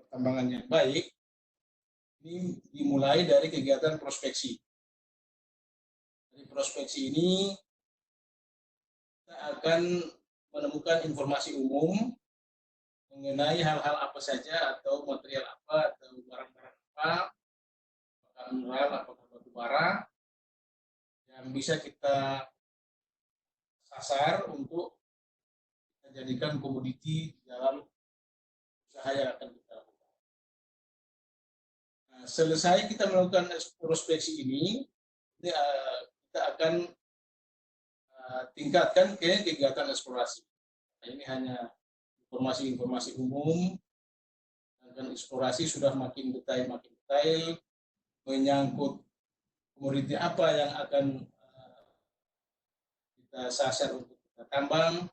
pertambangan yang baik ini dimulai dari kegiatan prospeksi. Dari prospeksi ini kita akan menemukan informasi umum mengenai hal-hal apa saja atau material apa atau barang-barang apa, apakah mineral, apakah batu bara yang bisa kita sasar untuk kita jadikan komoditi dalam usaha yang akan kita lakukan. Nah, selesai kita melakukan prospeksi ini, kita akan tingkatkan ke kegiatan eksplorasi. Nah, ini hanya informasi-informasi umum, dan eksplorasi sudah makin detail, menyangkut komoditi apa yang akan kita sasar untuk kita tambang,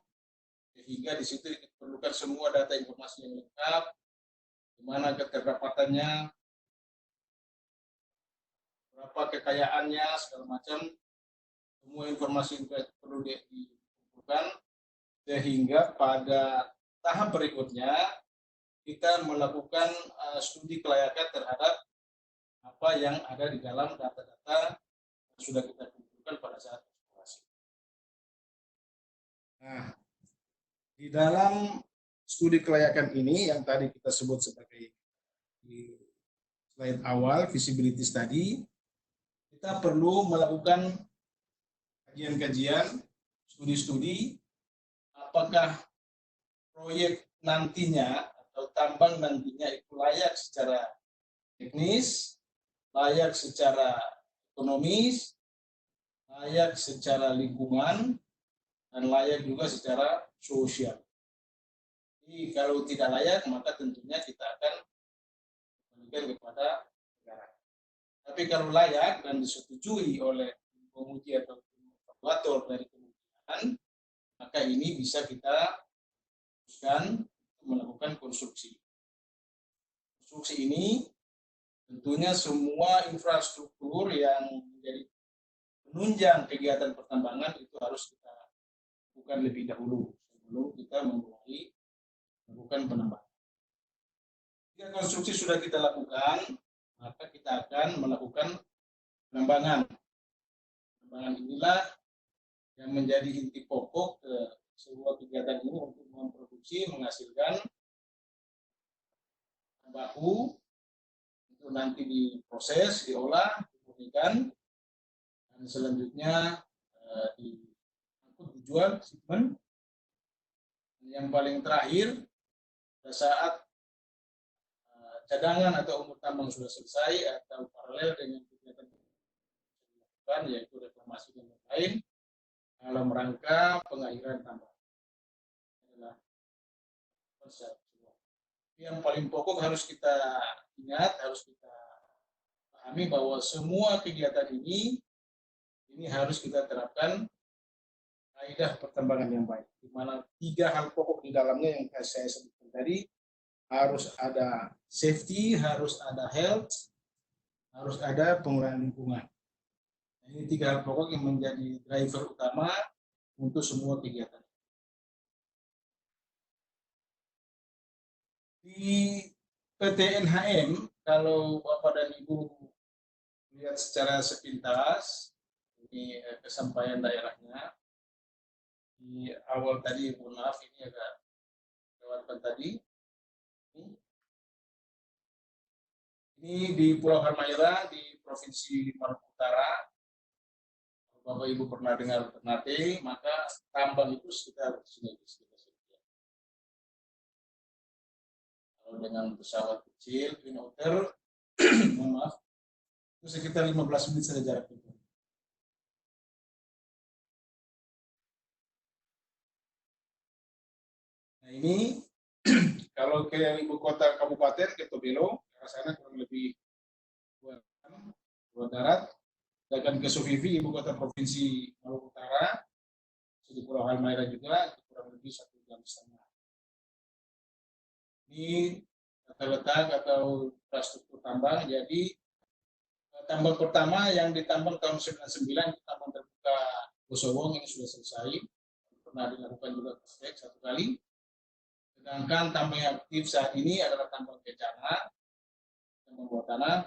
sehingga di situ diperlukan semua data informasi yang lengkap, di mana keterdapatannya, berapa kekayaannya, segala macam, semua informasi itu perlu dikumpulkan, sehingga pada tahap berikutnya kita melakukan studi kelayakan terhadap apa yang ada di dalam data-data yang sudah kita kumpulkan pada saat eksplorasi. Nah, di dalam studi kelayakan ini yang tadi kita sebut sebagai di slide awal, visibility study, kita perlu melakukan kajian-kajian, studi-studi, apakah proyek nantinya atau tambang nantinya itu layak secara teknis, layak secara ekonomis, layak secara lingkungan, dan layak juga secara sosial. Jadi kalau tidak layak, maka tentunya kita akan kembalikan kepada negara. Tapi kalau layak dan disetujui oleh penguji atau evaluator dari kementerian, maka ini bisa kita teruskan melakukan konstruksi. Konstruksi ini tentunya semua infrastruktur yang menjadi penunjang kegiatan pertambangan itu harus kita lakukan lebih dahulu sebelum kita memulai melakukan penambangan. Jika konstruksi sudah kita lakukan, maka kita akan melakukan penambangan. Penambangan inilah yang menjadi inti pokok ke sebuah kegiatan ini untuk memproduksi, menghasilkan baku untuk nanti diproses, diolah, dimurnikan, dan selanjutnya dijual, shipment. Yang paling terakhir, pada saat cadangan atau umur tambang sudah selesai atau paralel dengan kegiatan yang dilakukan, yaitu reklamasi dan lain-lain, dalam rangka pengakhiran tambang. Adalah konsep. Yang paling pokok harus kita ingat, harus kita pahami bahwa semua kegiatan ini harus kita terapkan kaidah pertambangan yang baik, di mana 3 hal pokok di dalamnya yang saya sebutkan tadi, harus ada safety, harus ada health, harus ada pengurangan lingkungan. Ini 3 hal pokok yang menjadi driver utama untuk semua kegiatan. Di PTNHM, kalau Bapak dan Ibu lihat secara sepintas, ini kesampaian daerahnya. Di awal tadi, mohon maaf, ini agak lewatkan tadi. Ini di Pulau Halmahera, di Provinsi Maluku Utara. Kalau Bapak Ibu pernah dengar Ternate, maka tambang itu sekitar sini. Kalau dengan pesawat kecil, Twin Otter, mohon maaf, itu sekitar 15 menit saja jarak itu. Nah ini, kalau ke ibu kota kabupaten, ke Tobelo, ke sana kurang lebih 2 darat, dan ke Sofifi, ibu kota provinsi Maluku Utara, di Pulau Halmahera juga, kurang lebih 1,5 jam. Ini letak atau infrastruktur tambang. Jadi tambang pertama yang ditambang tahun 99 itu tambang terbuka Bosowong, ini sudah selesai, pernah dilakukan juga prospek 1 kali. Sedangkan tambang yang aktif saat ini adalah tambang kencana, tambang bawah tanah,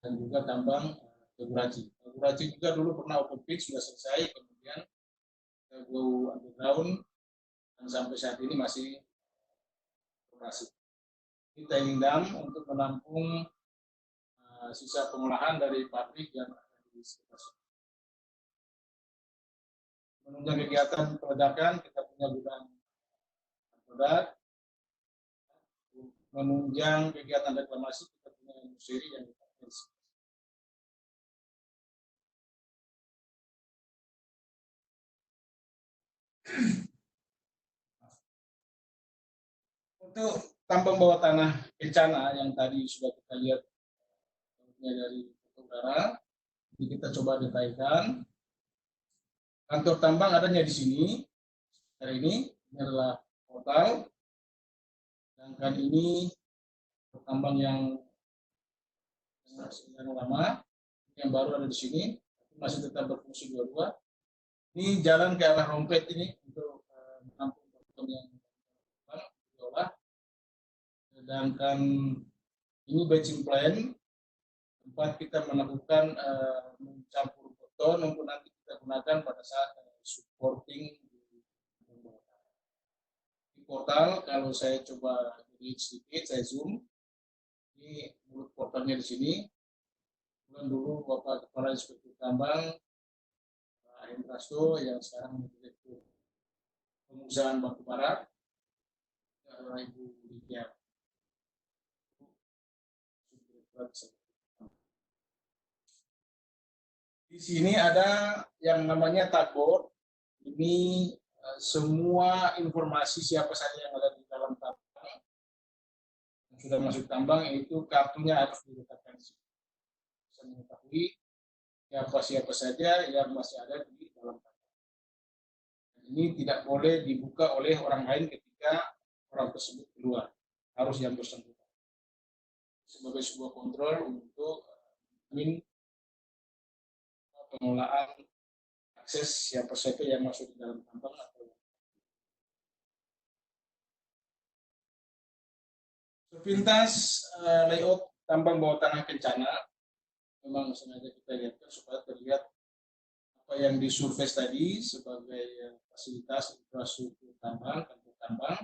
dan juga tambang Teguraji. Teguraji juga dulu pernah open pit, sudah selesai, kemudian kita go underground, dan sampai saat ini masih operasi. Ini tailing dam untuk menampung sisa pengolahan dari pabrik yang ada di sekitar sini. Menunjang kegiatan peledakan, kita punya gudang produk. Menunjang kegiatan reklamasi, kita punya industri yang dipakai. Untuk tambang bawah tanah kencana yang tadi sudah kita lihat dari utara, ini kita coba detailkan. Kantor tambang adanya di sini. Hari ini adalah portal. Sedangkan ini tambang yang lama, yang baru ada di sini, masih tetap berfungsi dua-dua. Ini jalan ke arah Rompet ini untuk menampung beton yang diolah. Sedangkan ini batching plant, tempat kita melakukan mencampur beton untuk nanti kita gunakan pada saat supporting di portal. Kalau saya coba edit sedikit, saya zoom. Ini mulut portalnya di sini. Kemudian dulu Bapak Kepala Inspektur Tambang Hendrasto yang sekarang menjadi pengusahaan batu bara, adalah Ibu Lydia. Di sini ada yang namanya tagboard. Ini semua informasi siapa saja yang ada di dalam tambang, yang sudah masuk tambang, itu kartunya harus diletakkan di sini. Bisa mengetahui siapa saja yang masih ada di dalam tambang. Ini tidak boleh dibuka oleh orang lain ketika orang tersebut keluar, harus yang bersangkutan. Sebagai sebuah kontrol untuk pengelolaan akses siapa saja yang masuk di dalam tambang atau sepintas layout tambang bawah tanah kencana memang sengaja kita lihatkan supaya terlihat apa yang disurvei tadi sebagai fasilitas infrastruktur tambang, kantor tambang.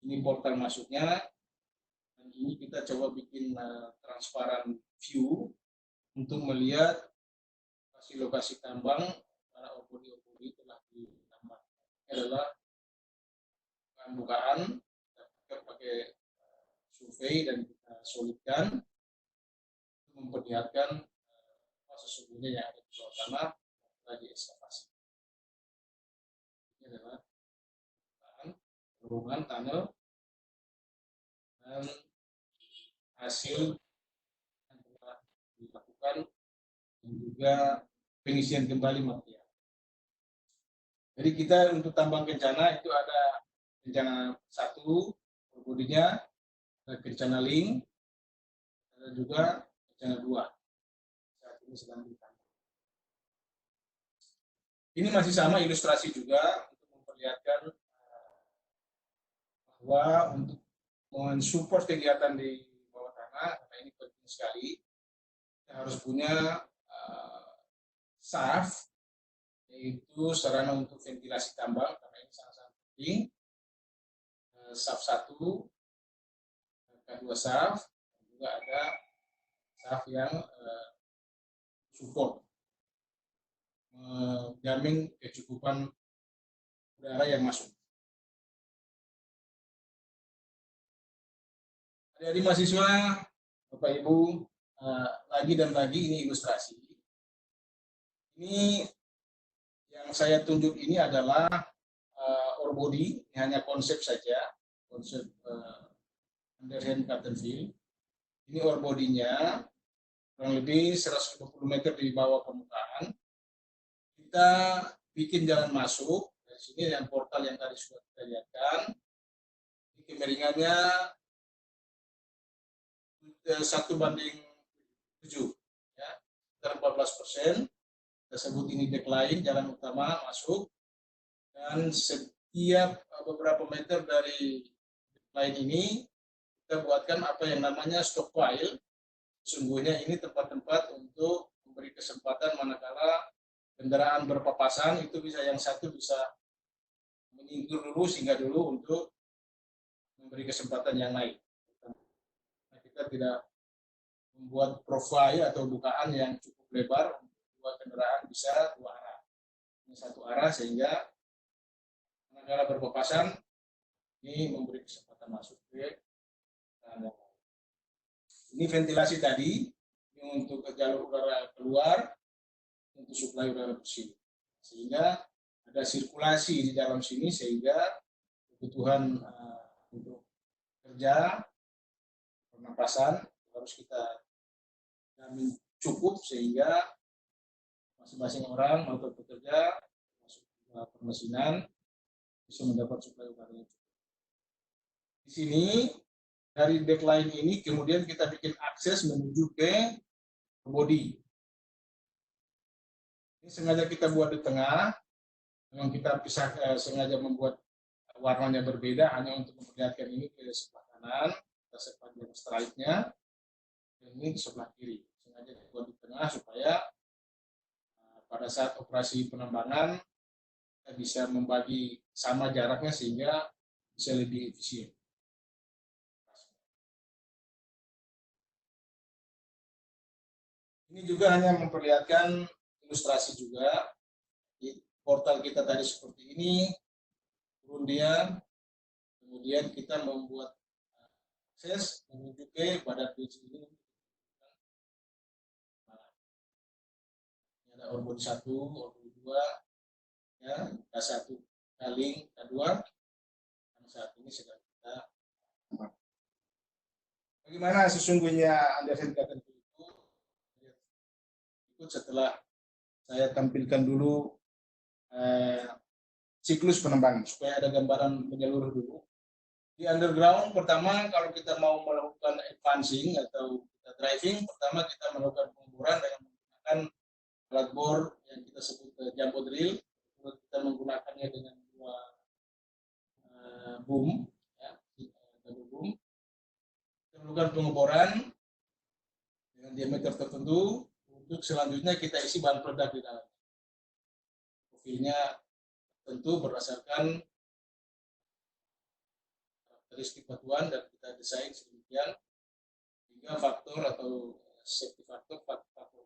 Ini portal masuknya, dan ini kita coba bikin transparan view untuk melihat lokasi tambang para obodi telah ditambang. Ini adalah bukaan kita pakai survei dan kita solidkan untuk memperlihatkan apa sesungguhnya yang ada di bawah tanah lagi ekskavasi. Ini adalah terowongan tunnel dan hasil yang telah dilakukan dan juga pengisian kembali material. Jadi kita untuk tambang kencana itu ada kencana 1 bodinya, ada kencana link, ada juga kencana 2. Saat ini sedang ditambang. Ini masih sama ilustrasi juga untuk memperlihatkan bahwa untuk mensupport kegiatan di bawah tanah, karena ini penting sekali, kita harus punya shaft, yaitu sarana untuk ventilasi tambang, karena ini sangat-sangat penting. Shaft 1, K2 shaft, dan juga ada shaft yang support, menjamin kecukupan udara yang masuk. Adik-adik mahasiswa, Bapak Ibu, lagi dan lagi ini ilustrasi. Ini yang saya tunjuk ini adalah ore body, ini hanya konsep saja, konsep underhand cut and fill. Ini ore body-nya kurang lebih 150 meter di bawah permukaan. Kita bikin jalan masuk dari sini, yang portal yang tadi sudah kita lihatkan. Ini kemiringannya 1:7, ya, 14%. Kita sebut ini decline, jalan utama masuk, dan setiap beberapa meter dari Lain ini kita buatkan apa yang namanya stockpile. Sesungguhnya ini tempat-tempat untuk memberi kesempatan manakala kendaraan berpapasan itu bisa yang satu bisa menyingkir dulu, singgah dulu untuk memberi kesempatan yang lain. Nah, kita tidak membuat profile atau bukaan yang cukup lebar untuk dua kendaraan bisa dua arah. Ini satu arah sehingga manakala berpapasan ini memberi kesempatan masuk ke kendaraan. Ini ventilasi tadi, ini untuk jalur udara keluar, untuk suplai udara bersih. Sehingga ada sirkulasi di dalam sini sehingga kebutuhan untuk kerja, pernapasan harus kita jamin cukup sehingga masing-masing orang atau pekerja masuk permesinan bisa mendapat suplai udara yang cukup. Di sini dari deckline ini kemudian kita bikin akses menuju ke body. Ini sengaja kita buat di tengah, memang kita sengaja membuat warnanya berbeda hanya untuk memperlihatkan ini ke sebelah kanan, kita sepanjang stripe-nya, dan ini di sebelah kiri. Sengaja dibuat di tengah supaya pada saat operasi penambangan kita bisa membagi sama jaraknya sehingga bisa lebih efisien. Ini juga hanya memperlihatkan ilustrasi juga. Di portal kita tadi seperti ini, turun dia, kemudian kita membuat akses menuju ke badan bridge ini. Ini ada orbit 1, orbit 2, ya, K1, K-link, K2, yang saat ini sedang kita. Bagaimana sesungguhnya Andersen katakan itu? Ikut setelah saya tampilkan dulu siklus penerbangan supaya ada gambaran menyeluruh dulu. Di underground pertama kalau kita mau melakukan advancing atau kita driving, pertama kita melakukan pengukuran dengan menggunakan alat bor yang kita sebut jumbo drill. Kita menggunakannya dengan dua boom, ya, double boom. Kita melakukan pengeboran dengan diameter tertentu. Untuk selanjutnya kita isi bahan peledak di dalam. Profilnya tentu berdasarkan karakteristik batuan dan kita desain sedemikian hingga faktor atau safety faktor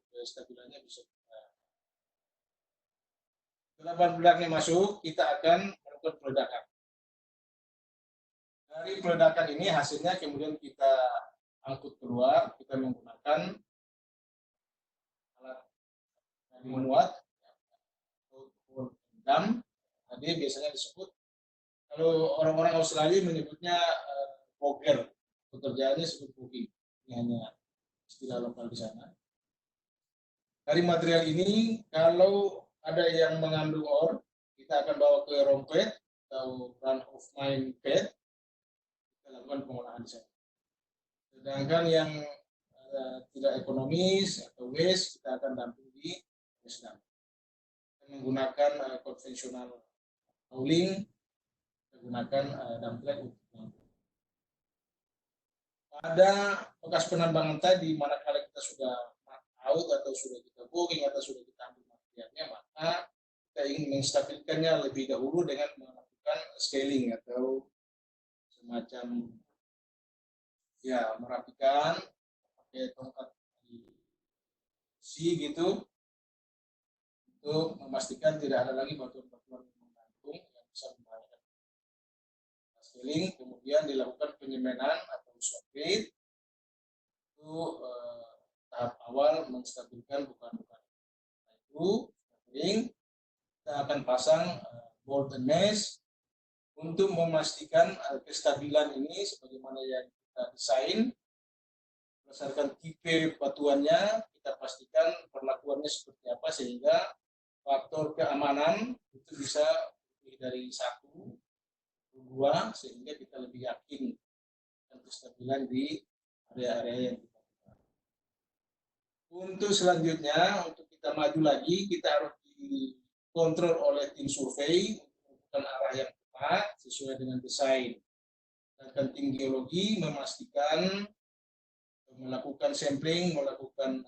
kestabilannya bisa kita. Setelah bahan peledaknya masuk, kita akan melakukan peledakan. Dari peledakan ini hasilnya kemudian kita angkut keluar, kita menggunakan alat memuat dam, tadi biasanya disebut, kalau orang-orang Australia menyebutnya boger, pekerjaannya disebut bogging, ini hanya istilah lokal di sana. Dari material ini, kalau ada yang mengandung ore, kita akan bawa ke rompet atau run of mine pad, kita lakukan pengolahan di sana. Sedangkan yang tidak ekonomis atau waste, kita akan damping di waste dump. Menggunakan konvensional hauling, menggunakan dump truck untuk mengangkut. Pada bekas penambangan tadi, manakala kita sudah out atau sudah kita booking atau sudah kita ambil materialnya, maka kita ingin menstabilkannya lebih dahulu dengan melakukan scaling atau semacam ya merapikan pakai tongkat besi gitu, untuk memastikan tidak ada lagi batuan-batuan yang menggantung yang bisa membahayakan. Scaling, kemudian dilakukan penyemenan atau shotcrete itu tahap awal menstabilkan bukaan-bukaan. Nah, itu scaling, kita akan pasang bolt and mesh untuk memastikan kestabilan ini sebagaimana yang kita desain berdasarkan tipe batuannya, kita pastikan perlakuannya seperti apa sehingga faktor keamanan itu bisa lebih dari 1, 2 sehingga kita lebih yakin dan kestabilan di area-area yang kita buka. Untuk selanjutnya, untuk kita maju lagi, kita harus dikontrol oleh tim survei untuk arah yang tepat sesuai dengan desain. Sedangkan tim geologi memastikan, melakukan sampling, melakukan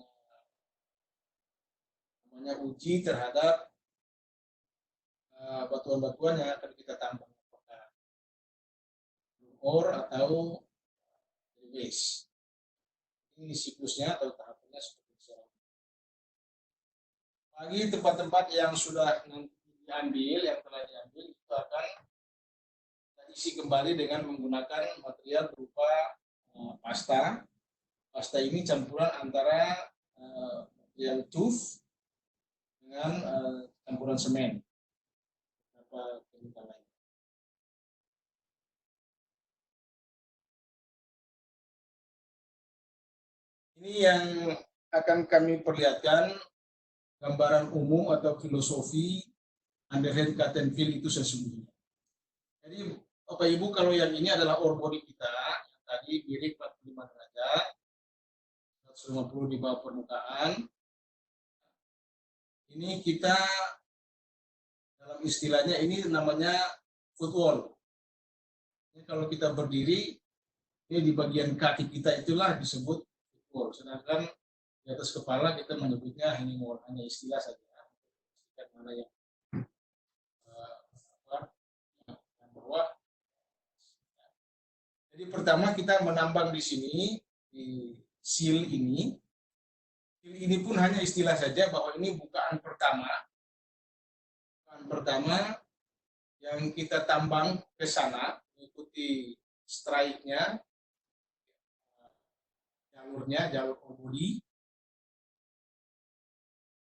uji terhadap batuan-batuan yang akan kita tambang, apakah ore atau waste. Ini siklusnya atau tahapannya seperti itu. Bagi tempat-tempat yang sudah diambil, yang telah diambil, itu akan kita isi kembali dengan menggunakan material berupa pasta. Pasta ini campuran antara material tuf dengan campuran semen. Ini yang akan kami perlihatkan gambaran umum atau filosofi underhand cut and fill itu sesungguhnya. Jadi Bapak Ibu, kalau yang ini adalah ore body kita, yang tadi miring 45 derajat, 150 di bawah permukaan. Ini kita dalam istilahnya ini namanya footwall. Ini kalau kita berdiri, ini di bagian kaki kita itulah disebut footwall. Sedangkan di atas kepala kita menyebutnya hanging wall, hanya istilah saja. Mana yang bawah. Jadi pertama kita menambang di sini, di seal ini. Seal ini pun hanya istilah saja bahwa ini bukaan pertama. Bukaan pertama yang kita tambang ke sana, mengikuti strike-nya, jalurnya, jalur body,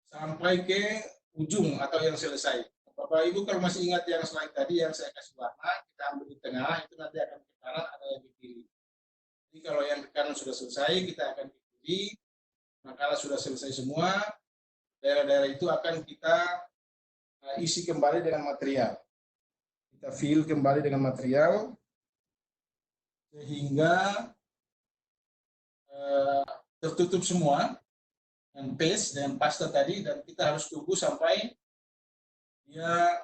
sampai ke ujung atau yang selesai. Bapak Ibu kalau masih ingat yang slide tadi yang saya kasih warna, kita ambil di tengah, itu nanti akan ke kanan, ada yang di kiri. Jadi kalau yang ke kanan sudah selesai, kita akan ke kiri. Nah, kalau sudah selesai semua, daerah-daerah itu akan kita isi kembali dengan material. Kita fill kembali dengan material, sehingga tertutup semua dengan paste, dengan pasta tadi, dan kita harus tunggu sampai dia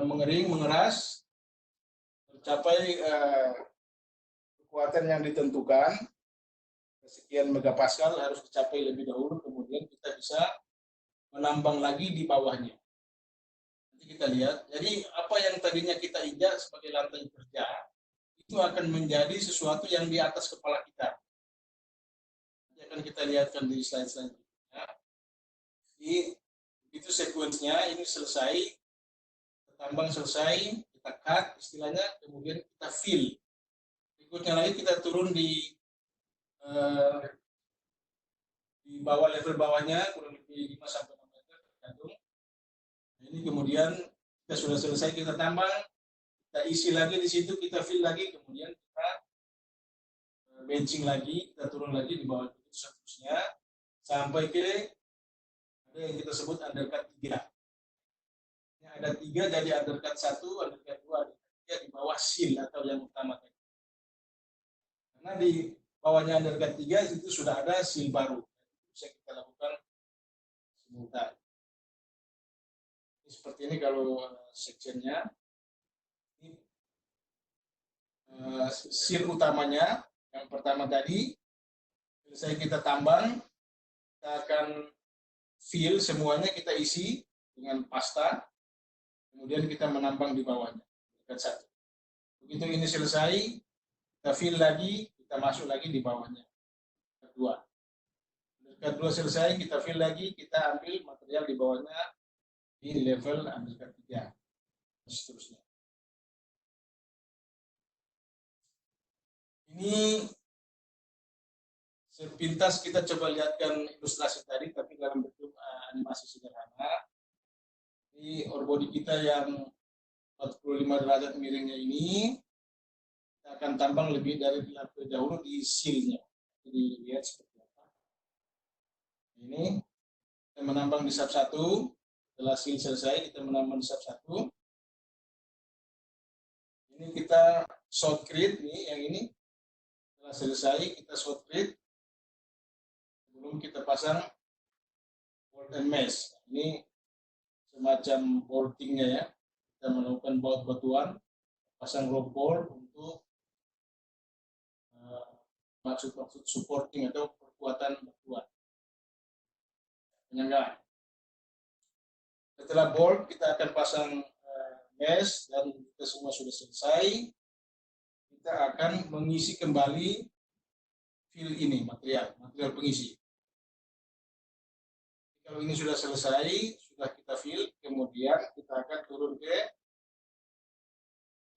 mengering, mengeras, mencapai kekuatan yang ditentukan, sekian megapascal harus dicapai lebih dahulu, kemudian kita bisa menambang lagi di bawahnya. Nanti kita lihat, jadi apa yang tadinya kita injak sebagai lantai kerja, itu akan menjadi sesuatu yang di atas kepala kita. Nanti akan kita lihatkan di slide selanjutnya. Jadi, itu sekuensnya, ini selesai, tambang selesai, kita cut istilahnya, kemudian kita fill. Berikutnya lagi kita turun di bawah, level bawahnya kurang lebih 5-6 meter tergantung. Nah, ini kemudian kita sudah selesai, kita tambang, kita isi lagi di situ, kita fill lagi, kemudian kita benching lagi, kita turun lagi di bawah itu seterusnya sampai ke ada yang kita sebut undercut 3. Ada 3, jadi undercut 1, undercut 2, undercut 3 di bawah seal atau yang utama tadi. Karena di bawahnya undercut 3 itu sudah ada seal baru. Bisa kita lakukan simultan. Seperti ini kalau sectionnya. Ini seal utamanya, yang pertama tadi, selesai kita tambang, kita akan fill semuanya, kita isi dengan pasta. Kemudian kita menambang di bawahnya, dekat 1. Begitu ini selesai, kita fill lagi, kita masuk lagi di bawahnya. Kedua. Dekat 2 selesai, kita fill lagi, kita ambil material di bawahnya di level undercut 3. Seterusnya. Ini sepintas kita coba lihatkan ilustrasi tadi, tapi dalam bentuk animasi sederhana. Di ore body kita yang 45 derajat miringnya ini, kita akan tambang lebih dahulu di seal-nya. Jadi lihat seperti apa. Ini kita menambang di sub 1, setelah seal selesai kita menambang di sub 1. Ini kita shotcrete nih, yang ini setelah selesai kita shotcrete sebelum kita pasang bolt and mesh. Ini semacam boltingnya ya, kita melakukan baut batuan, pasang rope bolt untuk maksud supporting atau perkuatan berkuat penyangga. Setelah bolt kita akan pasang mesh dan kita semua sudah selesai. Kita akan mengisi kembali fill ini, material pengisi. Kalau ini sudah selesai, sudah kita fill, kemudian kita akan turun ke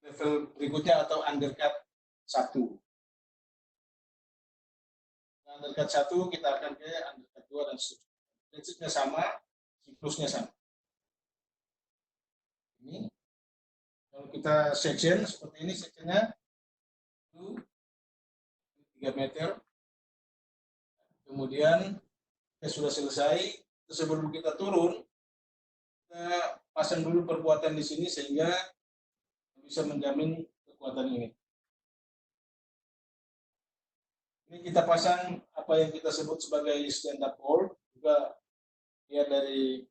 level berikutnya atau undercut 1. Undercut 1 kita akan ke undercut 2 dan seterusnya. Prinsipnya sama, siklusnya sama. Ini kalau kita section seperti ini, sectionnya 3 meter. Kemudian kita sudah selesai. Sebelum kita turun, kita pasang dulu perkuatan di sini sehingga bisa menjamin kekuatan ini. Ini kita pasang apa yang kita sebut sebagai stand up bolt, juga dia dari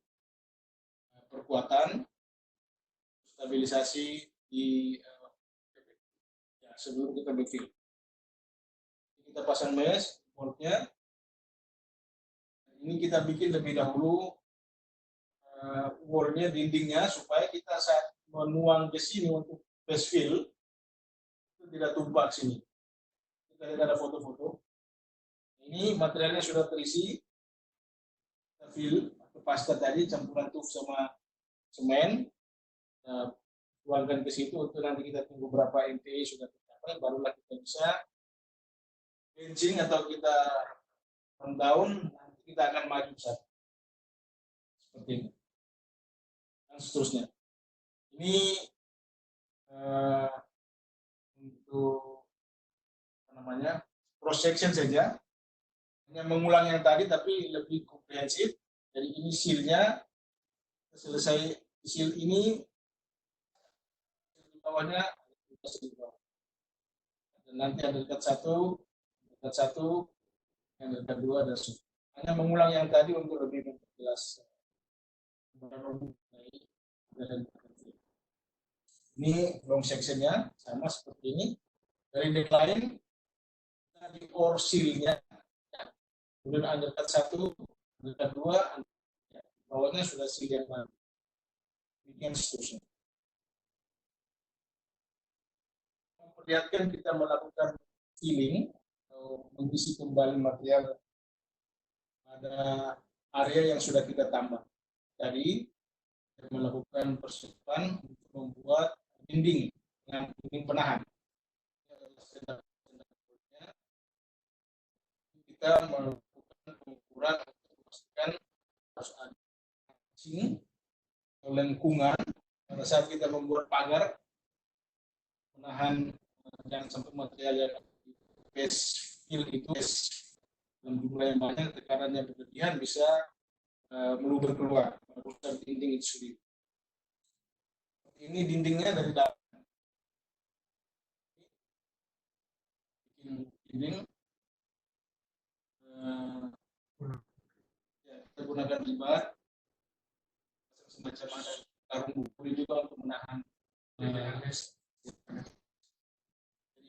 perkuatan stabilisasi di sebelum kita backfill. Kita pasang mesh boltnya. Ini kita bikin lebih dahulu wallnya, dindingnya, supaya kita saat menuang ke sini untuk backfill itu tidak tumpah sini. Kita lihat ada foto-foto. Ini materialnya sudah terisi. Kita fill atau pasta tadi campuran tuf sama semen. Tuangkan ke situ untuk nanti kita tunggu berapa MPa sudah tercapai, barulah kita bisa benching atau kita rundown. Kita akan maju satu seperti ini dan seterusnya. Ini untuk cross section saja, hanya mengulang yang tadi tapi lebih komprehensif. Jadi ini seal-nya selesai, seal ini di bawahnya dan nanti ada dekat 1, yang dekat 2 dan seterusnya. Hanya mengulang yang tadi untuk lebih memperjelas. Ini long sectionnya sama seperti ini. Dari deadline di core seal-nya, kemudian undercut 1, undercut 2, bawahnya sudah seal yang baru. Bikin seterusnya. Memperlihatkan kita melakukan filling atau mengisi kembali material pada area yang sudah kita tambah. Tadi kita melakukan persiapan untuk membuat dinding dengan dinding penahan. Kita melakukan pengukuran untuk memastikan harus ada casing atau lengkungan pada saat kita membuat pagar menahan jangan sampai material yang base fill itu dalam jumlah yang banyak, tekanan yang berlebihan bisa meluber keluar, merusak dinding itu sendiri. Ini dindingnya dari dalam. Bikin dinding. Kita gunakan rebar, semacam ada karung buku juga untuk menahan.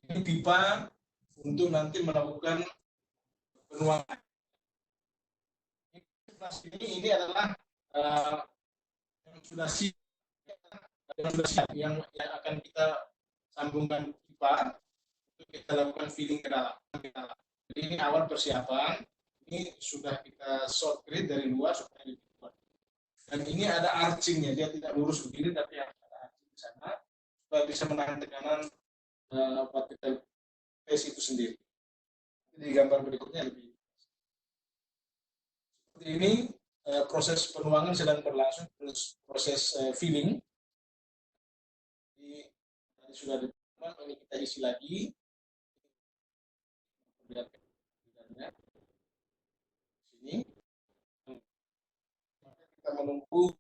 Ini pipa untuk nanti melakukan penuangan. Ini adalah yang sudah siap, yang akan kita sambungkan pipa untuk kita lakukan filling ke dalam. Jadi ini awal persiapan. Ini sudah kita short grid dari luar supaya lebih kuat. Dan ini ada archingnya, dia tidak lurus begini tapi ada arching di sana supaya bisa menahan tekanan partikel phase itu sendiri. Di gambar berikutnya lebih seperti ini. Proses penuangan sedang berlangsung, proses filling. Jadi tadi sudah ditemukan, ini kita isi lagi. Sini kita menunggu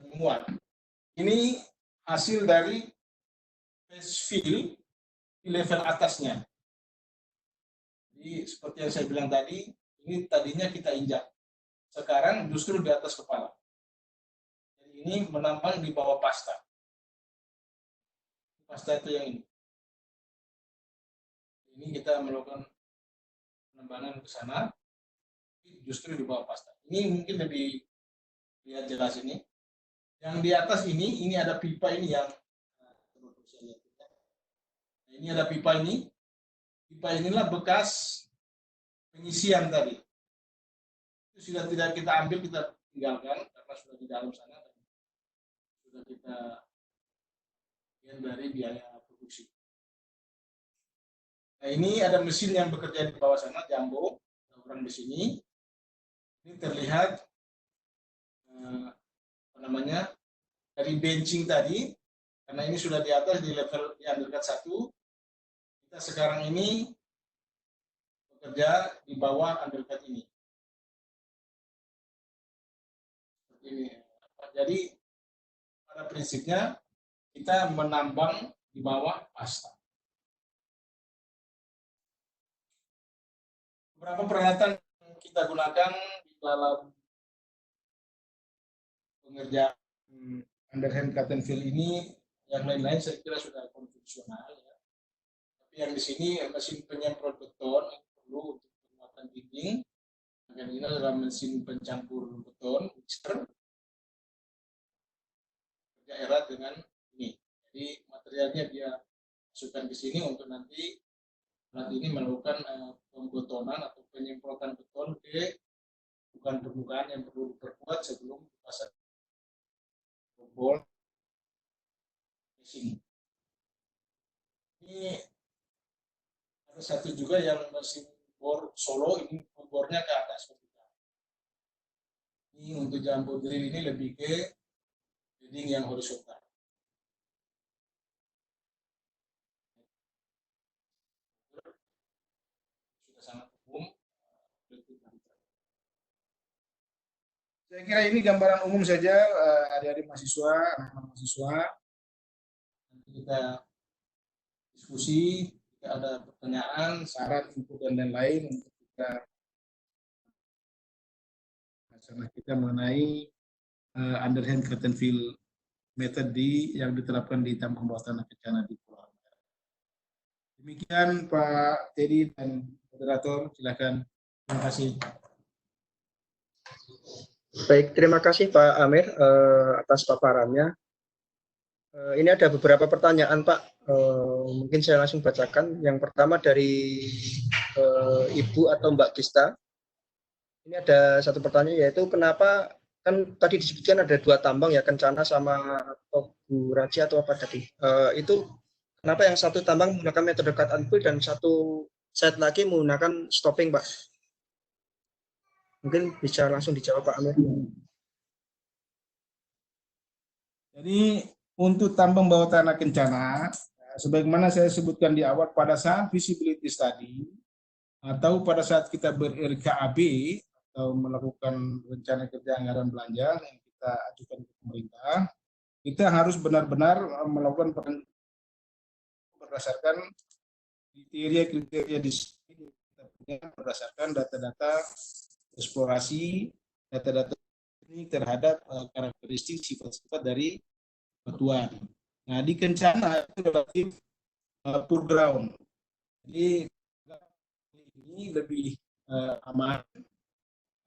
penemuan. Ini hasil dari phase fill di level atasnya. Jadi seperti yang saya bilang tadi, ini tadinya kita injak, sekarang justru di atas kepala. Jadi ini menambang di bawah pasta. Pasta itu yang ini. Ini kita melakukan penembangan ke sana, justru di bawah pasta. Ini mungkin lebih lihat jelas ini. Yang di atas ini ada pipa ini yang ini ada pipa ini. Pipa inilah bekas pengisian tadi. Itu sudah tidak kita ambil, kita tinggalkan karena sudah di dalam sana dan sudah kita dari biaya produksi. Nah, ini ada mesin yang bekerja di bawah sana, jumbo, orang di sini. Ini terlihat apa namanya, dari benching tadi, karena ini sudah di atas di level di undercut 1. Kita sekarang ini bekerja di bawah undercut ini. Seperti ini. Jadi pada prinsipnya kita menambang di bawah pasta. Beberapa peralatan yang kita gunakan di dalam pengerjaan underhand cut and fill ini, yang lain-lain saya kira sudah konvensional ya. Tapi yang di sini mesin penyemprot beton yang perlu untuk penguatan dinding. Dan ini adalah mesin pencampur beton, mixer. Kerja erat dengan ini. Jadi materialnya dia masukkan ke sini untuk nanti alat ini melakukan pembetonan atau penyemprotan beton ke permukaan yang perlu diperkuat sebelum dipasang bol casing. Ini ada satu juga yang mesin bor solo, ini bornya ke atas. Ini untuk jumbo drill ini lebih ke leading yang horizontal. Sudah sangat umum. Saya kira ini gambaran umum saja, adik-adik mahasiswa, anak-anak mahasiswa. Nanti kita diskusi, jika ada pertanyaan, saran, input, dan lain-lain untuk kita mengenai underhand cut and fill method yang diterapkan di tambang bawah tanah kencana di Pulau Ampera. Demikian Pak Teddy dan moderator, silakan. Terima kasih. Baik, terima kasih Pak Amir atas paparannya. Ini ada beberapa pertanyaan Pak, mungkin saya langsung bacakan. Yang pertama dari Ibu atau Mbak Gista. Ini ada satu pertanyaan, yaitu kenapa, kan tadi disebutkan ada 2 tambang ya, Kencana sama Togu Raja atau apa tadi. Itu kenapa yang satu tambang menggunakan metode cut and fill dan satu set lagi menggunakan stopping Pak? Mungkin bisa langsung dijawab Pak Amir. Jadi untuk tambang bawah tanah Kencana, sebagaimana saya sebutkan di awal, pada saat visibility study atau pada saat kita ber-RKAB atau melakukan rencana kerja anggaran belanja yang kita ajukan ke pemerintah, kita harus benar-benar melakukan berdasarkan kriteria di sini, berdasarkan data-data eksplorasi, data-data ini terhadap karakteristik sifat-sifat dari batuan. Nah, di Kencana itu relatif poor ground. Jadi ini lebih aman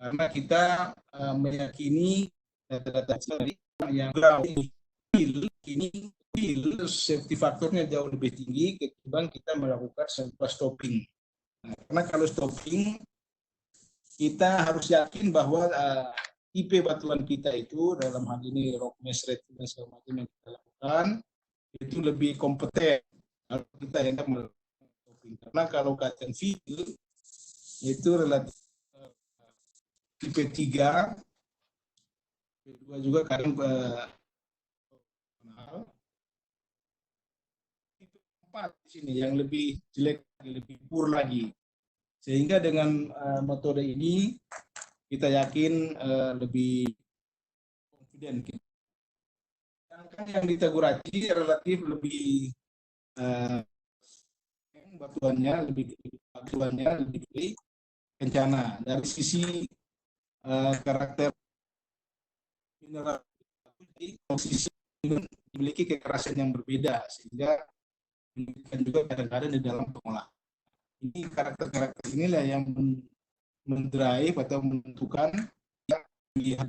karena kita meyakini data-data dari yang ground ini safety faktornya jauh lebih tinggi ketimbang kita melakukan sebuah stopping. Nah, karena kalau stopping kita harus yakin bahwa tipe batuan kita itu dalam hal ini rock mesh rate dan segala macam yang kita lakukan itu lebih kompeten kalau kita yang melakukan stopping. Karena kalau cut and fill itu relatif tipe 3, tipe 2 juga kadang tipe 4 di sini yang lebih jelek, lebih poor lagi. Sehingga dengan metode ini kita yakin lebih confident. Sedangkan yang di Taguraci relatif lebih batuannya lebih Kencana dari sisi karakter mineral, posisi memiliki kekerasan yang berbeda sehingga juga kadang-kadang di dalam pengolahan. Ini karakter-karakter inilah yang mendrive atau menentukan pilihan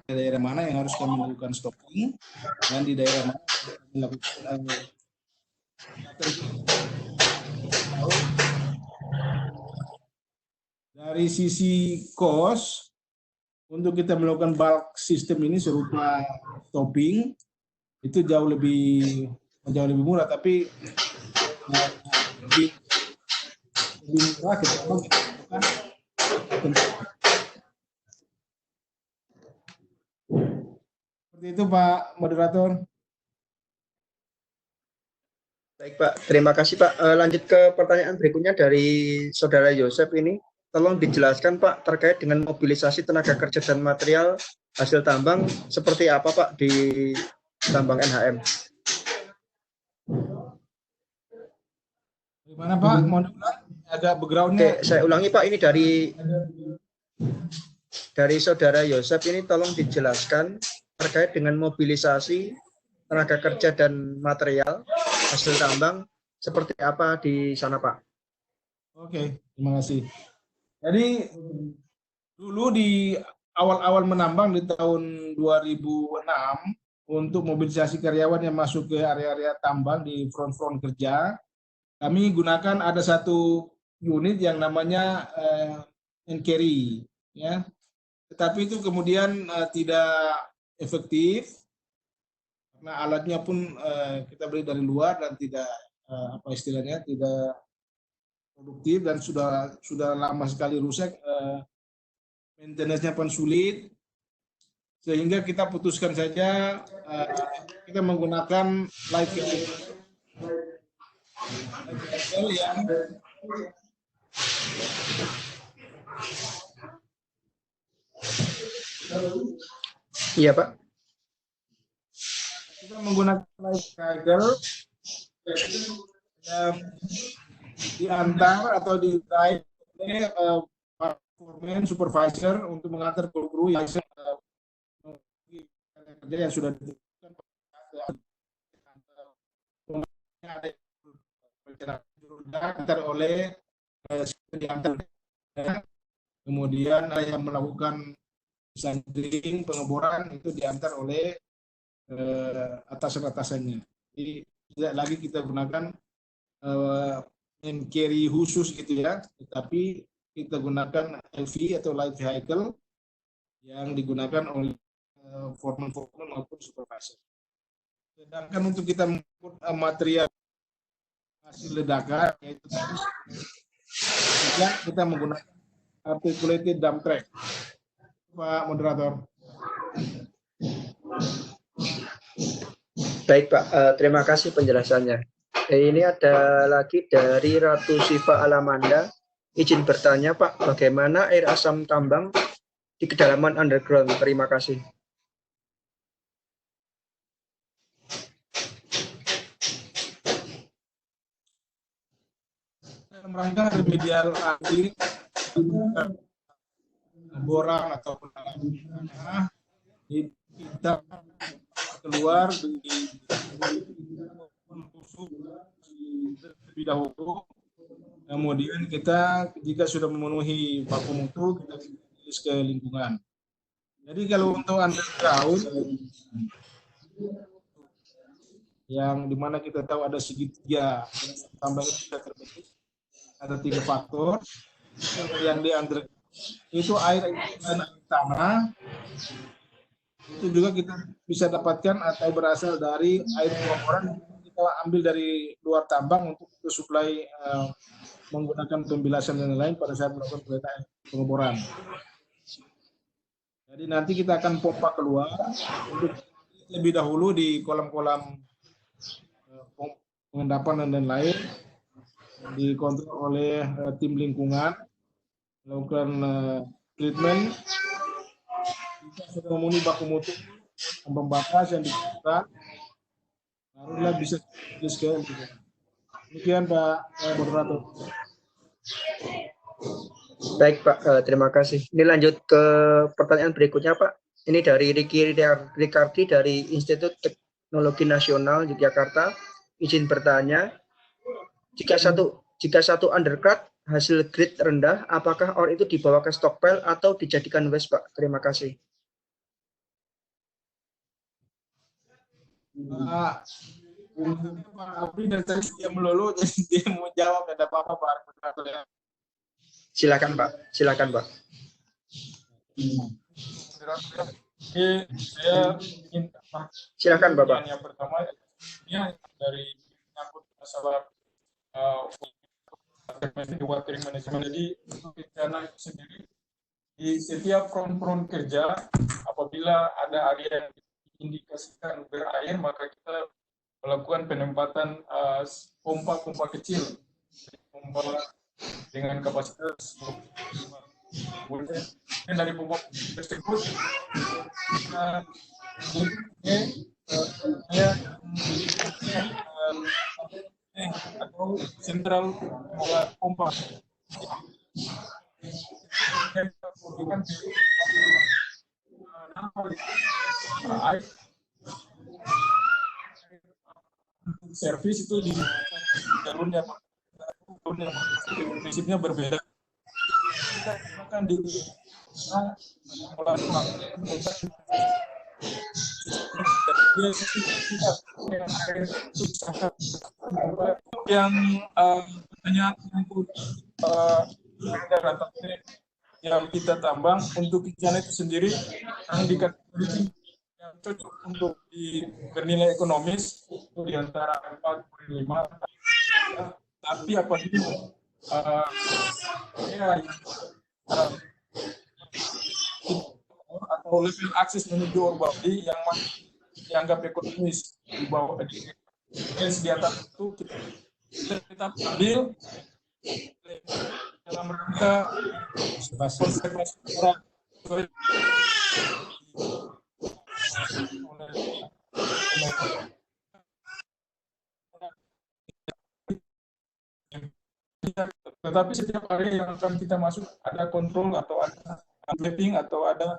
daerah mana yang harus kami lakukan stopping dan di daerah mana kami lakukan dari sisi cost untuk kita melakukan bulk system ini serupa stopping itu jauh lebih murah, tapi lebih murah kita lakukan. Seperti itu Pak Moderator. Baik Pak, terima kasih Pak. Lanjut ke pertanyaan berikutnya dari Saudara Yosep ini. Tolong dijelaskan Pak terkait dengan mobilisasi tenaga kerja dan material hasil tambang seperti apa Pak di tambang NHM. Gimana Pak? Mohon agak background-nya. Oke, saya ulangi Pak, ini dari Saudara Yosep ini tolong dijelaskan terkait dengan mobilisasi tenaga kerja dan material hasil tambang seperti apa di sana Pak. Oke, terima kasih. Jadi dulu di awal-awal menambang di tahun 2006 untuk mobilisasi karyawan yang masuk ke area-area tambang di front-front kerja, kami gunakan ada satu unit yang namanya carry, ya. Tetapi itu kemudian tidak efektif karena alatnya pun kita beli dari luar dan tidak tidak produktif dan sudah lama sekali rusak, maintenance-nya pun sulit, sehingga kita putuskan saja kita menggunakan light vehicle yang Iya Pak. Kita menggunakan light vehicle yang diantar atau di-drive oleh foreman, supervisor untuk mengantar kru yang sudah ditentukan diantar oleh diantar. Kemudian ada yang melakukan sanding, pengeboran itu diantar oleh atasan-atasannya. Jadi tidak lagi kita gunakan carry khusus gitu ya, tetapi kita gunakan LV atau light vehicle yang digunakan oleh foreman maupun supervisor. Sedangkan untuk kita mengangkut material hasil ledakan, yaitu kita menggunakan articulated dump truck. Pak Moderator. Baik Pak, terima kasih penjelasannya. Ini ada lagi dari Ratu Siva Alamanda. Izin bertanya Pak, bagaimana air asam tambang di kedalaman underground? Terima kasih. Dalam rangka remedial aktif, borang ataupun kita keluar terlebih dahulu, kemudian kita jika sudah memenuhi baku mutu kita rilis ke lingkungan. Jadi kalau untuk underground yang dimana kita tahu ada segitiga tambang sudah terbentuk, ada 3 faktor yang di underground itu air dan tanah. Itu juga kita bisa dapatkan atau berasal dari air pengeboran kita ambil dari luar tambang untuk suplai menggunakan pembilasan dan lain-lain pada saat melakukan pengeboran. Jadi nanti kita akan pompa keluar untuk lebih dahulu di kolam-kolam pengendapan dan lain-lain dikontrol oleh tim lingkungan, melakukan treatment. Kita sudah memenuhi baku mutu ambang batas yang dibutuhkan, barulah bisa diskon. Demikian Pak Moderator. Baik Pak, terima kasih. Ini lanjut ke pertanyaan berikutnya Pak. Ini dari Ricky Ricardi dari Institut Teknologi Nasional Yogyakarta. Izin bertanya, jika satu Jika satu undercut hasil grade rendah, apakah ore itu dibawa ke stockpile atau dijadikan waste, Pak? Terima kasih. Pak Apri dari tadi dia melulu, jadi dia mau jawab, ada apa-apa Pak. Silakan, Pak. Silakan, Pak. Oke, saya ingin Silakan, Bapak. yang pertama ya, dari menyangkut masalah watering management. Jadi bencana itu sendiri di setiap front kerja, apabila ada area yang diindikasikan berair, maka kita melakukan penempatan pompa-pompa kecil, pompa dengan kapasitas 25. Dan dari pompa tersebut kita atau sentral pompa servis itu di jalurnya prinsipnya berbeda. Kita akan di yang hanya untuk yang kita tambang untuk ikan itu sendiri yang dikategorikan yang cocok untuk bernilai ekonomis itu di antara 4,5, tapi apabila atau level akses menuju ore body yang dianggap ekonomis di bawah di atas itu kita tetap ambil dalam rangka konservasi orang. Tetapi setiap area yang akan kita masuk ada kontrol atau ada mapping atau ada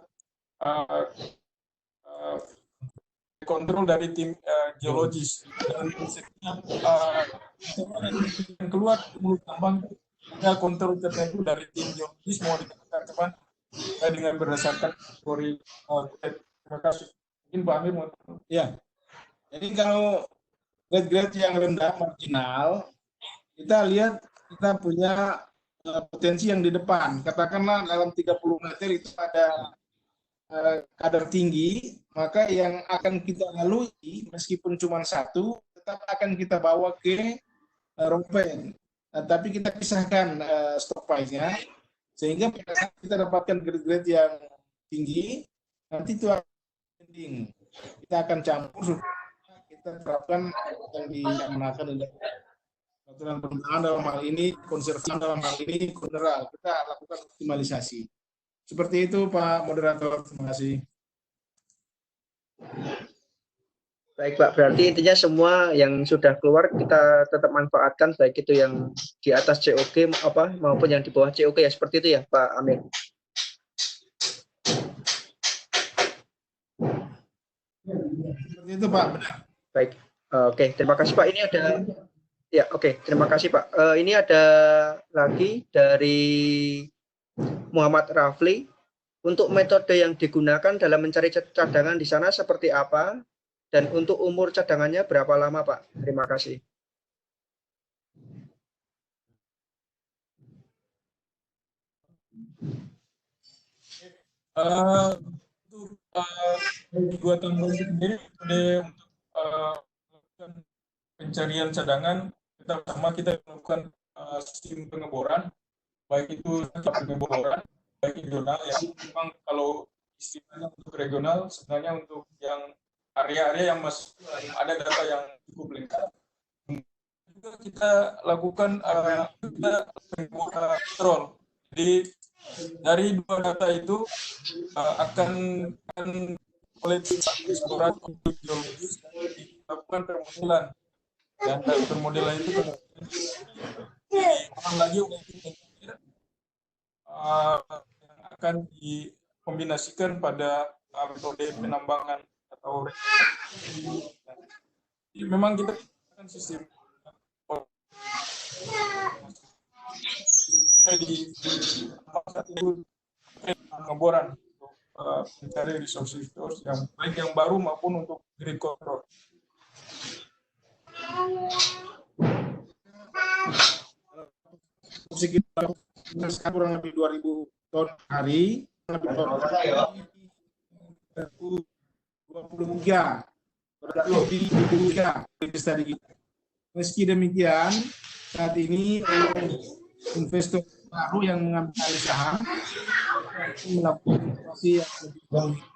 kontrol dari tim geologis, dan setiap yang keluar mulut tambang ada kontrol tertentu dari tim geologis mau dikatakan teman dengan berdasarkan kategori. Terima kasih. Mungkin Pak Amir mau. Ya, jadi kalau grade yang rendah marginal, kita lihat kita punya potensi yang di depan. Katakanlah dalam 30 meter itu ada kadar tinggi, maka yang akan kita lalui meskipun cuma satu, tetap akan kita bawa ke rompen. Tapi kita pisahkan stockpile-nya, sehingga pada saat kita dapatkan grade-grade yang tinggi, nanti itu akan ending. Kita akan campur, kita terapkan yang diamanahkan oleh peraturan perundangan dalam hal ini, konservasi dalam hal ini, mineral. Kita lakukan optimalisasi. Seperti itu Pak Moderator, terima kasih. Baik Pak, berarti intinya semua yang sudah keluar kita tetap manfaatkan, baik itu yang di atas COG maupun yang di bawah COG ya, seperti itu ya Pak Amir. Seperti itu Pak, benar. Baik, oke, terima kasih Pak. Ini ada, ya oke, terima kasih Pak. Ini ada lagi dari Muhammad Rafli. Untuk metode yang digunakan dalam mencari cadangan di sana seperti apa? Dan untuk umur cadangannya berapa lama, Pak? Terima kasih. Dua tambang sendiri untuk pencarian cadangan, kita melakukan sistem pengeboran, baik itu pengeboran baik regional, yang memang kalau istilahnya untuk regional, sebenarnya untuk yang area-area yang masih ada data yang cukup lengkap, juga kita lakukan kontrol. Jadi dari dua data itu akan oleh tim eksplorasi geologis dilakukan permodelan, dan dari permodelan itu kemudian diulang lagi oleh tim engineer yang akan dikombinasikan pada metode penambangan atau jadi memang kita akan sistem di tempat itu pengeboran untuk mencari resource yang baik yang baru maupun untuk grid control. Sekitar kurang lebih 2.000 ton hari, lebih ton 23 tadi. Meski demikian, saat ini investor baru yang mengambil alih saham melakukan operasi yang lebih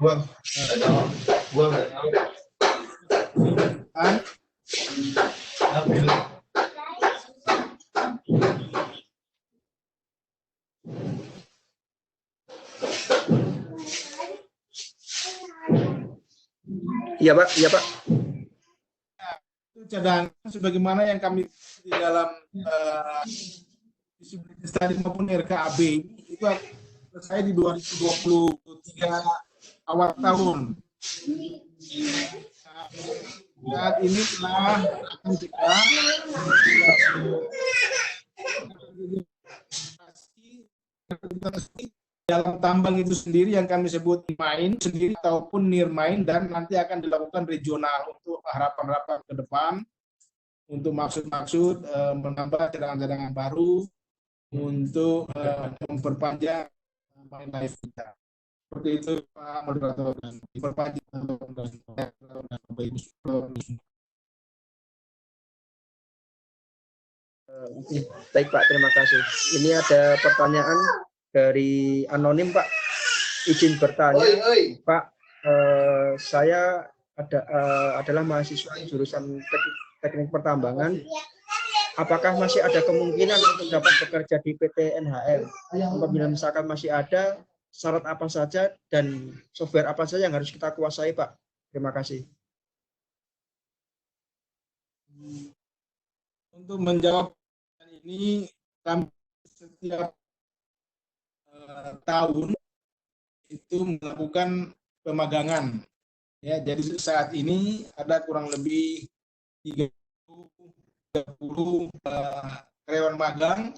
Iya Pak, iya Pak. Cadangan sebagaimana yang kami di dalam visibility study maupun RKAB itu selesai di 2023 awal tahun. Saat ini telah kita dalam tambang itu sendiri yang kami sebut mine sendiri ataupun near mine, dan nanti akan dilakukan regional untuk harapan-harapan ke depan untuk maksud-maksud menambah cadangan-cadangan baru untuk memperpanjang mine life kita. Seperti itu Pak Moderator, dan diperpanjang Baik Pak, terima kasih. Ini ada pertanyaan dari anonim Pak. Izin bertanya, Pak. Saya adalah mahasiswa jurusan teknik pertambangan. Apakah masih ada kemungkinan untuk dapat bekerja di PT NHM? Apabila misalkan masih ada, syarat apa saja dan software apa saja yang harus kita kuasai, Pak? Terima kasih. Untuk menjawab ini, kami setiap tahun itu melakukan pemagangan. Ya, jadi saat ini ada kurang lebih 30 karyawan magang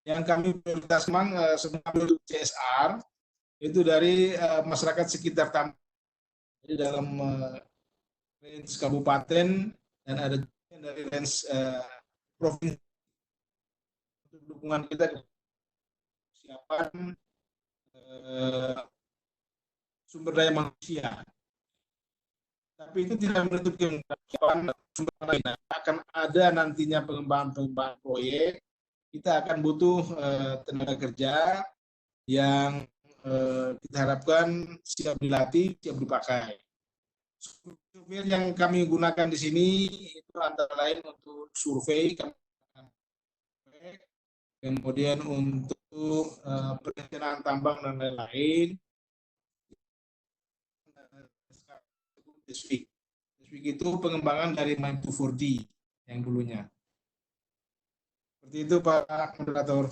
yang kami prioritas mengambil CSR itu dari masyarakat sekitar Tambang, jadi dalam range kabupaten dan ada dari range provinsi. Untuk dukungan kita kesiapan sumber daya manusia. Tapi itu tidak menutup kemungkinan sumber daya akan ada nantinya pengembangan proyek. Kita akan butuh tenaga kerja yang kita harapkan siap dilatih, siap dipakai. Software yang kami gunakan di sini itu antara lain untuk survei, kemudian untuk perencanaan tambang dan lain-lain. Deswik itu pengembangan dari Mine to 4D yang dulunya. Seperti itu Pak Moderator.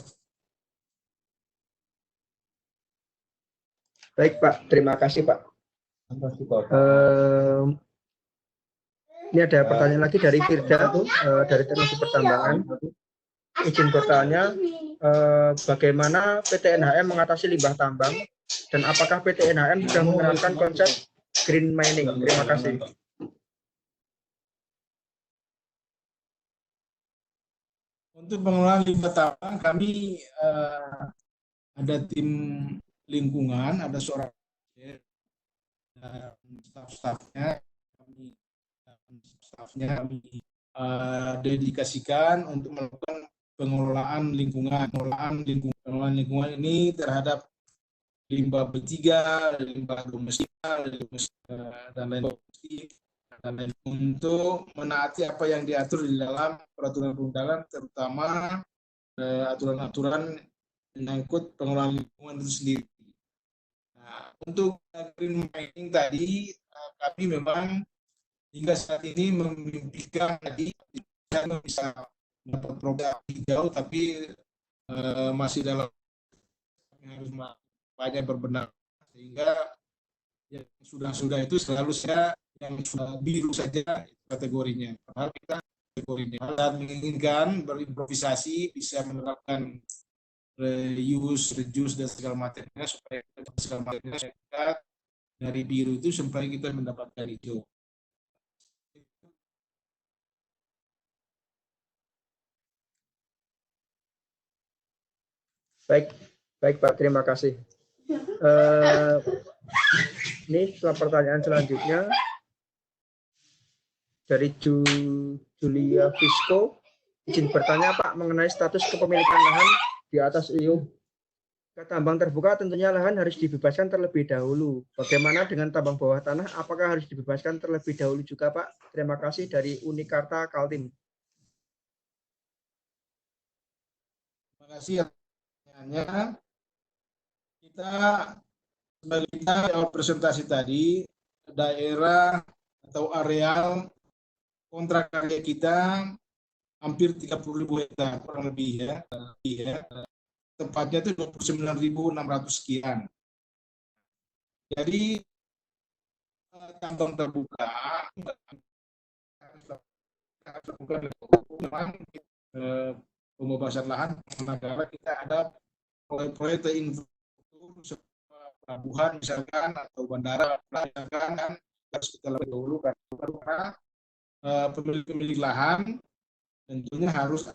Baik Pak, terima kasih Pak. Ini ada pertanyaan lagi dari Firda, dari Teknologi Pertambangan. Izin bertanya, bagaimana PT NHM mengatasi limbah tambang dan apakah PT NHM sudah menerapkan konsep green mining? Terima kasih. Untuk pengelolaan limbah tambang, kami ada tim lingkungan, ada seorang staf-stafnya kami dedikasikan untuk melakukan pengelolaan lingkungan. Pengelolaan lingkungan ini terhadap limbah B3, limbah domestik, dan lain lain untuk menaati apa yang diatur di dalam peraturan perundangan, terutama aturan-aturan menyangkut pengelolaan lingkungan itu sendiri. Nah, untuk green mining tadi, kami memang hingga saat ini memimpikan tadi bisa dapat program hijau, tapi masih dalam harus banyak berbenah, sehingga yang sudah itu selalu saya yang sudah biru saja kategorinya. Padahal kita kategorinya dan menginginkan berimprovisasi bisa menerapkan reuse, reduce dan segala macamnya supaya dari biru itu sampai kita mendapatkan hijau. Baik, baik Pak, terima kasih. Ini pertanyaan selanjutnya dari Julia Fisco. Izin bertanya Pak mengenai status kepemilikan lahan di atas IUP. Ke tambang terbuka tentunya lahan harus dibebaskan terlebih dahulu. Bagaimana dengan tambang bawah tanah? Apakah harus dibebaskan terlebih dahulu juga Pak? Terima kasih dari Unikarta Kaltim. Terima kasih pertanyaannya. Kita sebagai kita yang presentasi tadi, daerah atau areal kontrak karya kita hampir 30.000 hektar kurang lebih ya. Tepatnya itu 29.600 sekian. Jadi tambang terbuka memang pembebasan lahan negara kita ada proyek-proyek terinfrastruktur pelabuhan misalkan atau bandara misalkan kan harus kita lebih dahulu karena pemilik lahan tentunya harus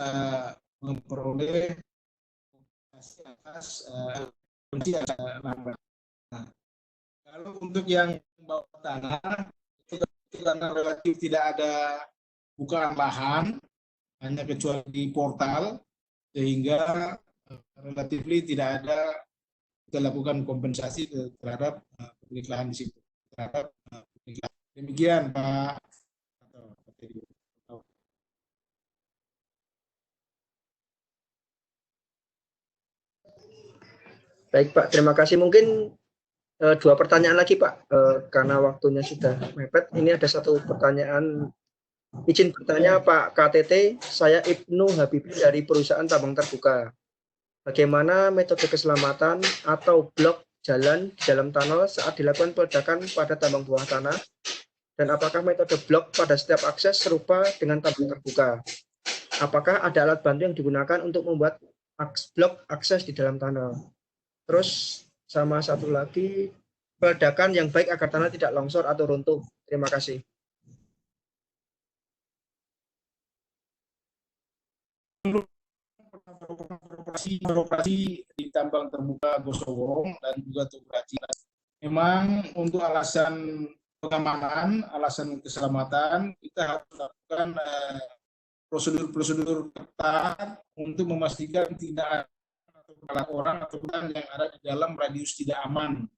memperoleh atas lahan. Nah, kalau untuk yang bawah tanah itu karena relatif tidak ada bukaan lahan hanya kecuali di portal sehingga relatif tidak ada kita lakukan kompensasi terhadap pemilik lahan di situ. Demikian Pak. Baik Pak, terima kasih. Mungkin dua pertanyaan lagi Pak, karena waktunya sudah mepet. Ini ada satu pertanyaan. Izin bertanya Pak KTT, saya Ibnu Habib dari perusahaan tambang terbuka. Bagaimana metode keselamatan atau blok jalan di dalam tunnel saat dilakukan peledakan pada tambang bawah tanah? Dan apakah metode blok pada setiap akses serupa dengan tambang terbuka? Apakah ada alat bantu yang digunakan untuk membuat blok akses di dalam tunnel? Terus sama satu lagi, peledakan yang baik agar tanah tidak longsor atau runtuh. Terima kasih. Beroperasi di tambang terbuka Gosowong dan juga Tubraci. Memang untuk alasan pengamanan, alasan keselamatan, kita harus melakukan prosedur-prosedur ketat untuk memastikan tidak ada orang atau yang ada di dalam radius tidak aman.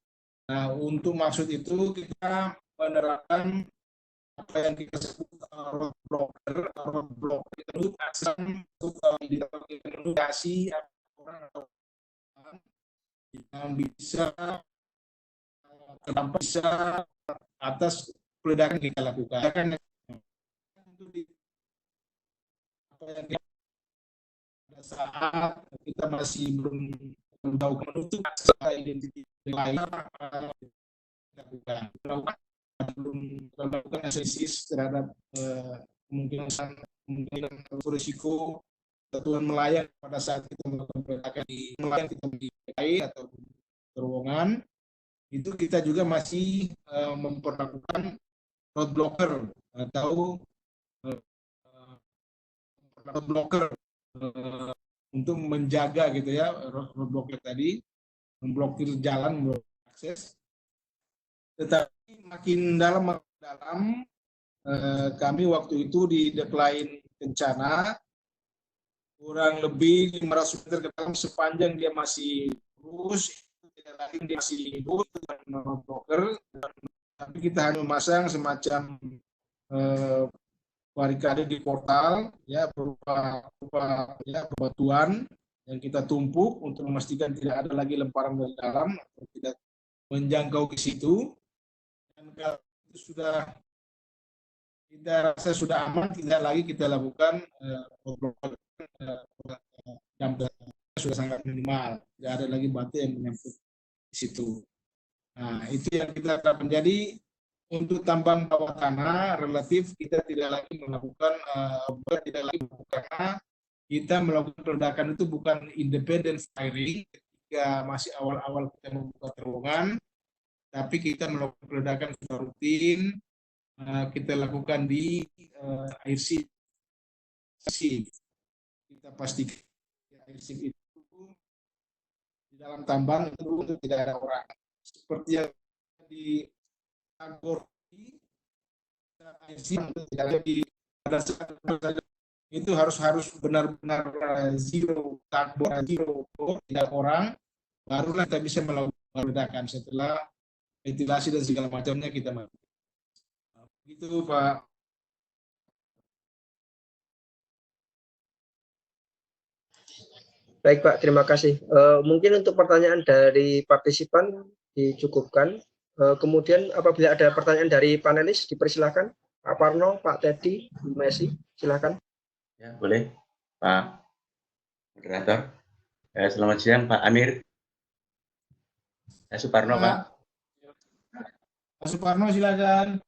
Nah, untuk maksud itu kita menerapkan apa yang kita sebut roadblocker itu akan identifikasi orang atau yang bisa terdampak bisa atas peledakan kita lakukan. Apa yang pada saat kita masih belum tahu menutup identifikasi lain lakukan belum melakukan analisis terhadap kemungkinan risiko satuan nelayan pada saat kita melakukan peledakan di nelayan kita di air atau terowongan itu kita juga masih memperlakukan road blocker atau road blocker untuk menjaga gitu ya road blocker tadi memblokir jalan memblokir akses. Tetapi makin dalam kami waktu itu di decline bencana kurang lebih 500 meter ke dalam sepanjang dia masih lurus tidak lagi dia masih lurus dengan broker, tapi kita hanya memasang semacam barikade di portal ya berupa batuan yang kita tumpuk untuk memastikan tidak ada lagi lemparan dari dalam atau tidak menjangkau ke situ. Dan kalau itu sudah kita rasa sudah aman, tidak lagi kita lakukan dampak sudah sangat minimal, tidak ada lagi batu yang menyangkut di situ. Nah, itu yang kita akan menjadi untuk tambang bawah tanah relatif kita tidak lagi melakukan karena kita melakukan peledakan itu bukan independent firing ketika masih awal-awal kita membuka terowongan, tapi kita melakukan peledakan secara rutin. Kita lakukan di air sip. Kita pastikan air sip itu di dalam tambang itu tidak ada orang. Seperti yang di Agor air sip tidak ada di pada saat itu harus benar-benar zero karbon, zero tidak orang, barulah kita bisa melakukan ledakan. Setelah ventilasi dan segala macamnya kita melakukan. Begitu Pak. Baik Pak, terima kasih. Mungkin untuk pertanyaan dari partisipan dicukupkan. Kemudian apabila ada pertanyaan dari panelis, dipersilakan. Pak Parno, Pak Teddy, Bu Messi, silakan. Ya, boleh, Pak Moderator. Selamat siang, Pak Amir. Suparno, Pak. Pak Suparno, silakan.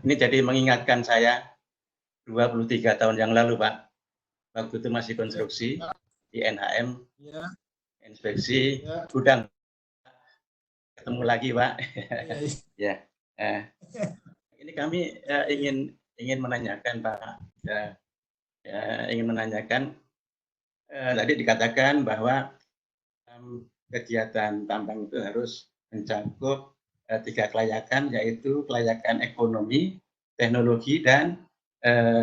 Ini jadi mengingatkan saya 23 tahun yang lalu, Pak. Waktu itu masih konstruksi di NHM, inspeksi gudang. Ketemu lagi, Pak. Ini kami ingin menanyakan, Pak. Ingin menanyakan. Tadi dikatakan bahwa kegiatan tambang itu harus mencakup 3 kelayakan, yaitu kelayakan ekonomi, teknologi, dan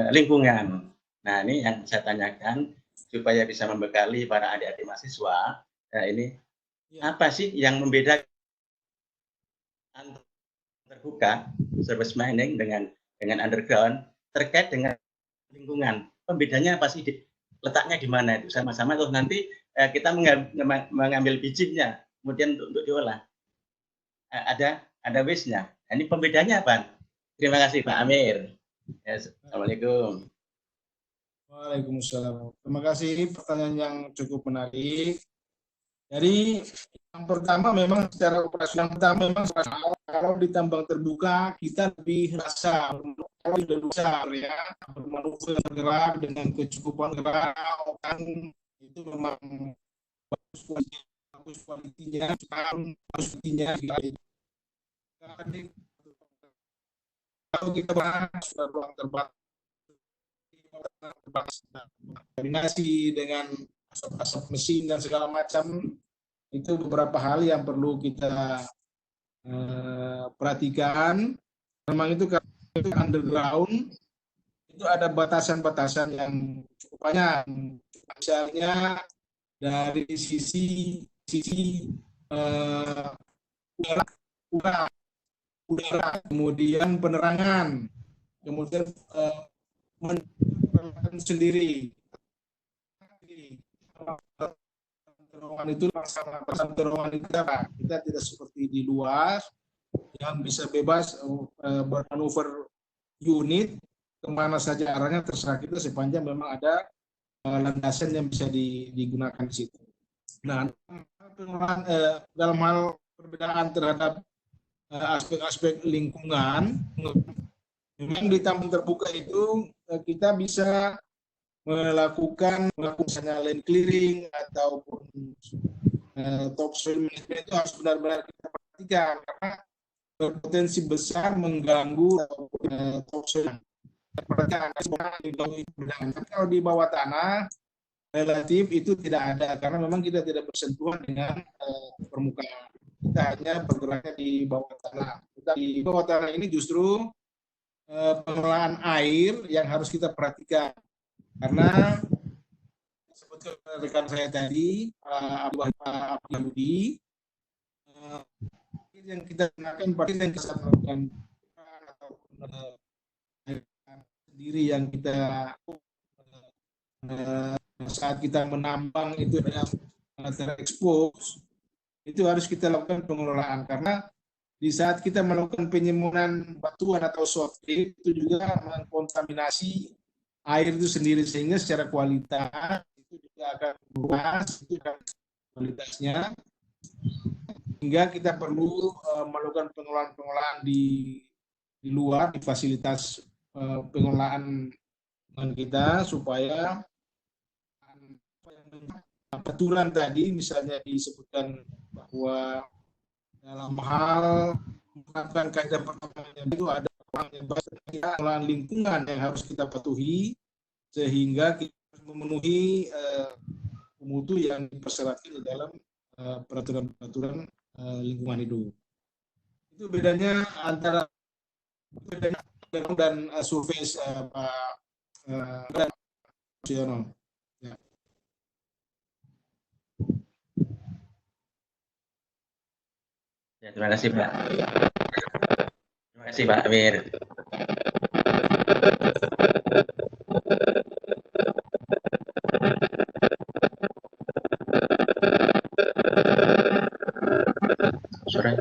lingkungan. Nah, ini yang saya tanyakan supaya bisa membekali para adik-adik mahasiswa. Apa sih yang membedakan antara terbuka surface mining dengan underground terkait dengan lingkungan? Pembedanya apa sih? Letaknya di mana itu? Sama-sama tuh nanti kita mengambil bijinya, kemudian untuk diolah. Ada waste-nya. Ini pembedanya apa? Terima kasih Pak Amir. Assalamualaikum. Waalaikumsalam. Terima kasih, pertanyaan yang cukup menarik. Jadi yang pertama memang secara operasi kalau di tambang terbuka kita lebih rasa kalau sudah besar ya, bermanuver bergerak dengan kecukupan gerak kan itu memang bagus kualitinya, kalau kita bahas ruang terbatas koordinasi dengan asap mesin dan segala macam, itu beberapa hal yang perlu kita perhatikan. Memang itu kalau itu underground itu ada batasan-batasan yang cukup banyak. Misalnya dari sisi udara, kemudian penerangan, kemudian sendiri. Terowongan itu laksana terowongan kita tidak seperti di luar yang bisa bebas bermanuver unit kemana saja arahnya terserah kita sepanjang memang ada landasan yang bisa digunakan di situ. Nah, dalam hal perbedaan terhadap aspek-aspek lingkungan, memang di tambang terbuka itu kita bisa melakukan misalnya land clearing ataupun topsoil management itu harus benar-benar kita perhatikan karena berpotensi besar mengganggu topsoil. Kalau di bawah tanah relatif itu tidak ada karena memang kita tidak bersentuhan dengan permukaan. Kita hanya bergeraknya di bawah tanah. Di bawah tanah ini justru pengelolaan air yang harus kita perhatikan. Karena sebetulnya rekan saya tadi, Pak Abdi, yang kita gunakan pada yang kita melakukan sendiri yang kita saat kita menambang itu yang terekspos, itu harus kita lakukan pengelolaan karena di saat kita melakukan penyemuran batuan atau sortir itu juga mengkontaminasi air itu sendiri sehingga secara kualitas itu juga akan luas itu kan kualitasnya hingga kita perlu melakukan pengelolaan di luar di fasilitas pengelolaan kita supaya aturan tadi misalnya disebutkan bahwa dalam hal menerapkan kaidah pertambangan itu ada pengelolaan lingkungan yang harus kita patuhi sehingga kita memenuhi mutu yang dipersyaratkan di dalam peraturan-peraturan lingkungan hidup. Itu bedanya antara dan survei Pak Siono. Ya. Ya, terima kasih Pak. Terima kasih Pak Amir. Sore.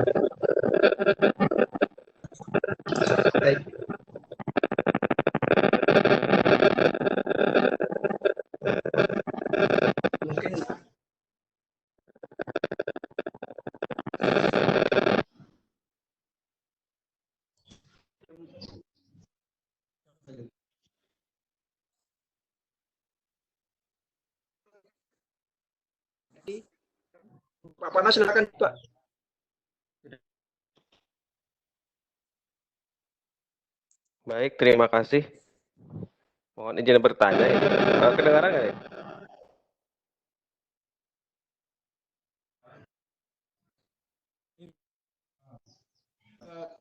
Baik. Mungkin Pak Panas silakan Pak. Baik, terima kasih. Mohon izin bertanya. Kedengaran nggak ya?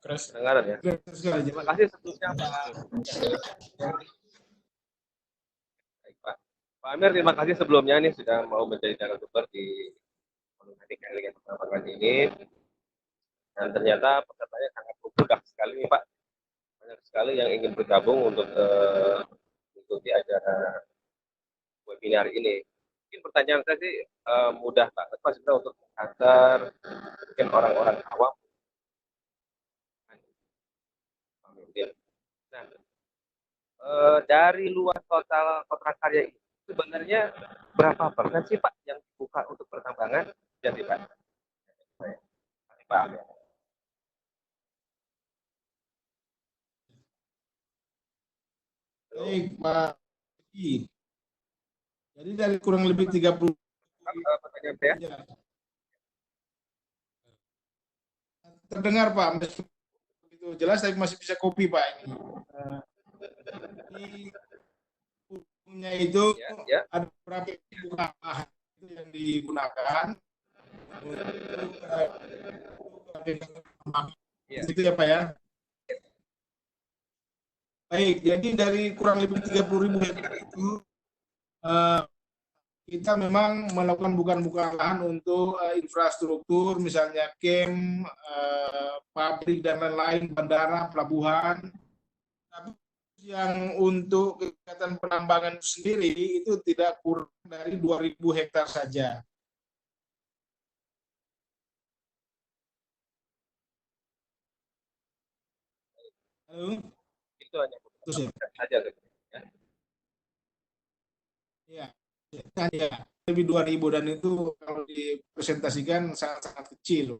Kedengaran ya? Terima kasih sebelumnya Pak. Baik, Pak. Pak Amir, terima kasih sebelumnya nih sudah mau menjadi narasumber di komunikasi dengan pertambangan ini. Dan ternyata pesertanya sangat mudah sekali nih Pak. Banyak sekali yang ingin bergabung untuk mengikuti acara webinar ini. Mungkin pertanyaan saya sih mudah banget Pak, kita untuk mengantar mungkin orang-orang awam. Nah, dari luas total kontrak karya itu sebenarnya berapa persen sih Pak yang dibuka untuk pertambangan? Jadi Pak. Pak. Baik Pak. Jadi dari kurang lebih 30 pertanyaan saya. Terdengar Pak, itu jelas tapi masih bisa copy Pak ini. Ini umumnya itu Ya. ada beberapa bahan itu yang digunakan itu ya Pak ya. Baik, jadi dari kurang lebih 30.000 hektar itu kita memang melakukan bukan lahan untuk infrastruktur, misalnya camp, pabrik dan lain-lain, bandara, pelabuhan. Tapi yang untuk kegiatan penambangan sendiri itu tidak kurang dari 2.000 hektar saja. Halo? Itu hanya saja. Ya, hanya lebih 2.000 dan itu kalau dipresentasikan sangat-sangat kecil.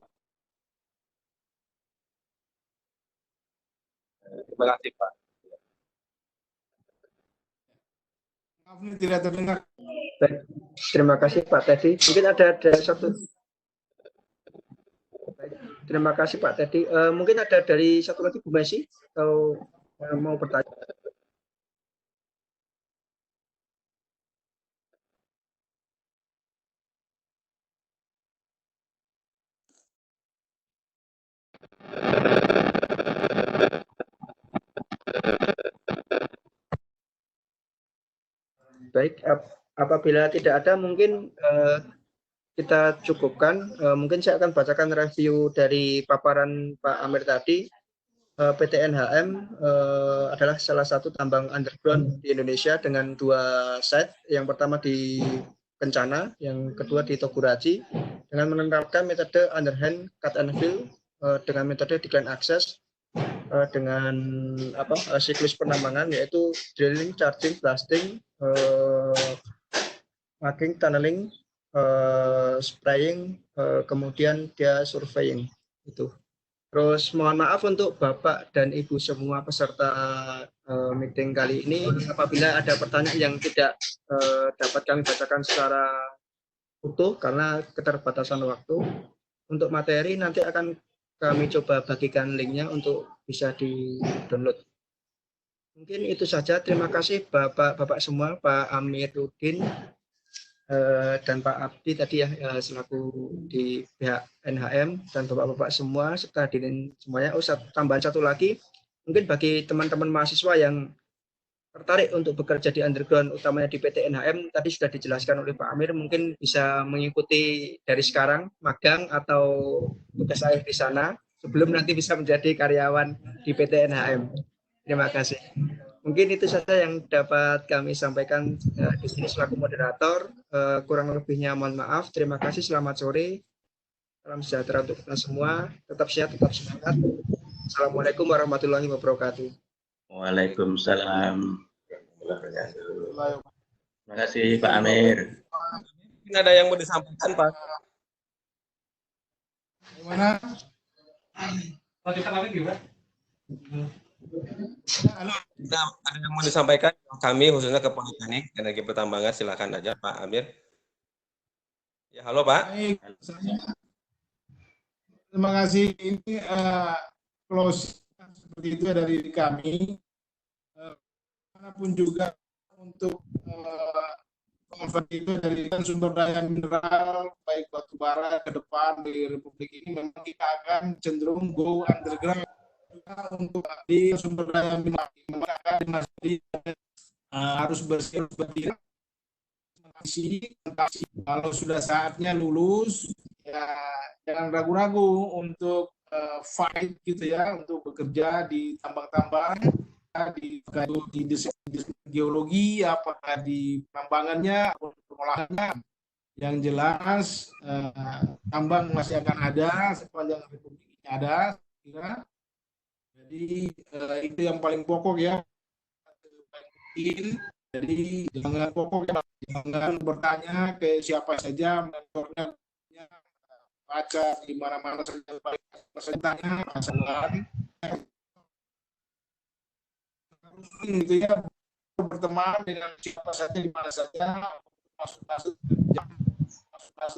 Terima kasih Pak. Maaf ini tidak terdengar. Baik. Terima kasih Pak Teddy. Mungkin ada satu. Baik. Terima kasih Pak Teddy. Mungkin ada dari satu lagi Bu Messi atau mau bertanya. Baik, apabila tidak ada mungkin kita cukupkan. Mungkin saya akan bacakan review dari paparan Pak Amir tadi. PT NHM adalah salah satu tambang underground di Indonesia dengan 2 site. Yang pertama di Kencana, yang kedua di Toguraji, dengan menerapkan metode underhand cut and fill dengan metode decline access dengan siklus penambangan yaitu drilling, charging, blasting, marking, tunneling, spraying, kemudian dia surveying itu. Terus mohon maaf untuk Bapak dan Ibu semua peserta meeting kali ini, apabila ada pertanyaan yang tidak dapat kami bacakan secara utuh karena keterbatasan waktu. Untuk materi nanti akan kami coba bagikan linknya untuk bisa di-download. Mungkin itu saja. Terima kasih Bapak-Bapak semua, Pak Amiruddin dan Pak Abdi tadi ya selaku di pihak NHM, dan Bapak-Bapak semua serta hadirin semuanya. Tambahan satu lagi, mungkin bagi teman-teman mahasiswa yang tertarik untuk bekerja di underground, utamanya di PT NHM, tadi sudah dijelaskan oleh Pak Amir, mungkin bisa mengikuti dari sekarang magang atau tugas akhir di sana sebelum nanti bisa menjadi karyawan di PT NHM. Terima kasih. Mungkin itu saja yang dapat kami sampaikan di sini selaku moderator. Kurang lebihnya mohon maaf. Terima kasih. Selamat sore. Salam sejahtera untuk kita semua. Tetap sehat, tetap semangat. Assalamualaikum warahmatullahi wabarakatuh. Waalaikumsalam warahmatullahi wabarakatuh. Terima kasih Pak Amir. Mungkin ada yang mau disampaikan, Pak? Gimana? Nah, ada yang mau disampaikan kami khususnya ke Politeknik Energi Pertambangan, silakan aja Pak Amir. Ya, halo Pak. Baik, terima kasih. Ini close seperti itu dari kami. Manapun juga untuk konversi itu dari sumber daya mineral baik batu bara ke depan di Republik ini, memang kita akan cenderung go underground untuk di sumber daya mineral. Harus bersih, kalau sudah saatnya lulus ya jangan ragu-ragu untuk fight gitu ya, untuk bekerja di tambang-tambang, di geologi, apakah di penambangannya atau pengolahannya. Yang jelas tambang masih akan ada sepanjang Republik ini ada, ya. Jadi itu yang paling pokok ya. Jadi jangan pokok, jangan bertanya ke siapa saja, mentornya baca di mana-mana saja, persentasenya masalah gitu ya, berteman dengan siapa saja di mana saja, masuk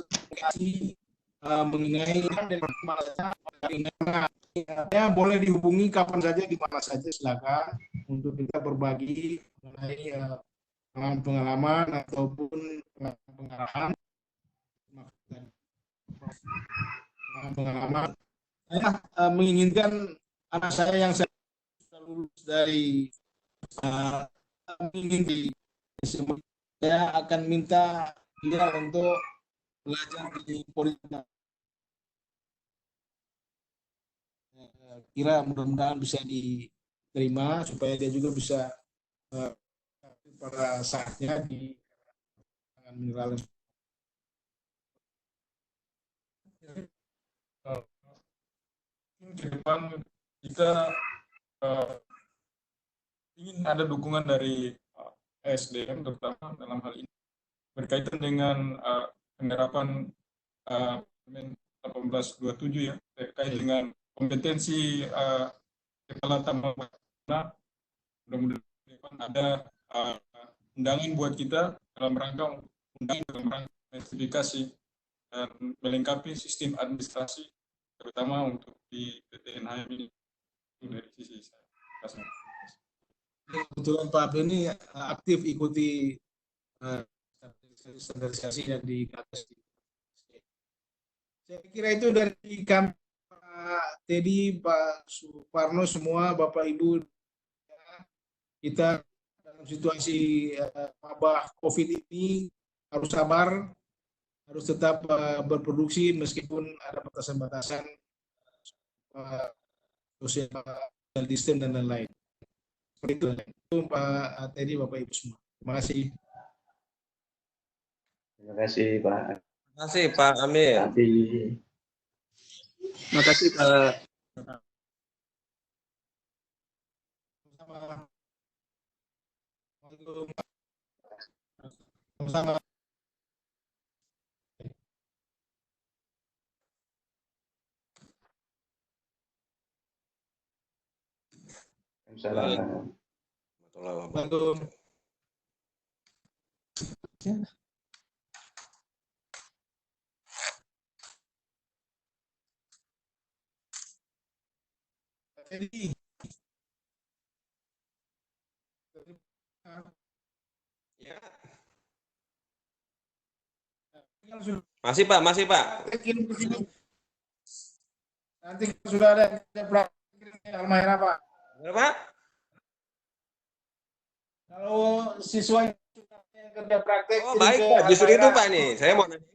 komunikasi mengenai mana saja, ya boleh dihubungi kapan saja di mana saja, silakan untuk kita berbagi mengenai pengalaman ataupun pengarahan pengalaman. Saya menginginkan anak saya yang sudah lulus dari saya akan minta dia untuk belajar di Politeknik. Kira mudah-mudahan bisa diterima supaya dia juga bisa pada saatnya di mineral. Ke depan kita ingin ada dukungan dari SDM terutama dalam hal ini berkaitan dengan penerapan Permen 1827 ya, terkait dengan kompetensi kepala tambang. Mudah-mudahan ada undangan buat kita dalam rangka sertifikasi dan melengkapi sistem administrasi, terutama untuk di PT NHM ini. Dari sisi saya. Kebetulan Pak Abdi ini aktif ikuti standarisasi yang di atas. Saya kira itu dari kami, Pak Teddy, Pak Suparno, semua Bapak Ibu. Kita dalam situasi wabah COVID ini harus sabar, harus tetap berproduksi meskipun ada batasan-batasan social distance dan lain-lain. Seperti itu Pak Teddy, Bapak Ibu semua. Terima kasih. Terima kasih Pak. Terima kasih Pak Amir. Terima kasih Pak. Sama-sama. Waalaikumsalam. Warahmatullahi Wabarakatuh. wabarakatuh. Jadi, Ya. kalau sudah Masih Pak, masih Pak. kirim ke sini, nanti kalau sudah ada praktek kirim ke Almahera Pak. Berapa? Kalau siswa yang kerja praktek Oh kirim baik ke Pak, justru itu Almahera. Pak nih. Saya mau nanya.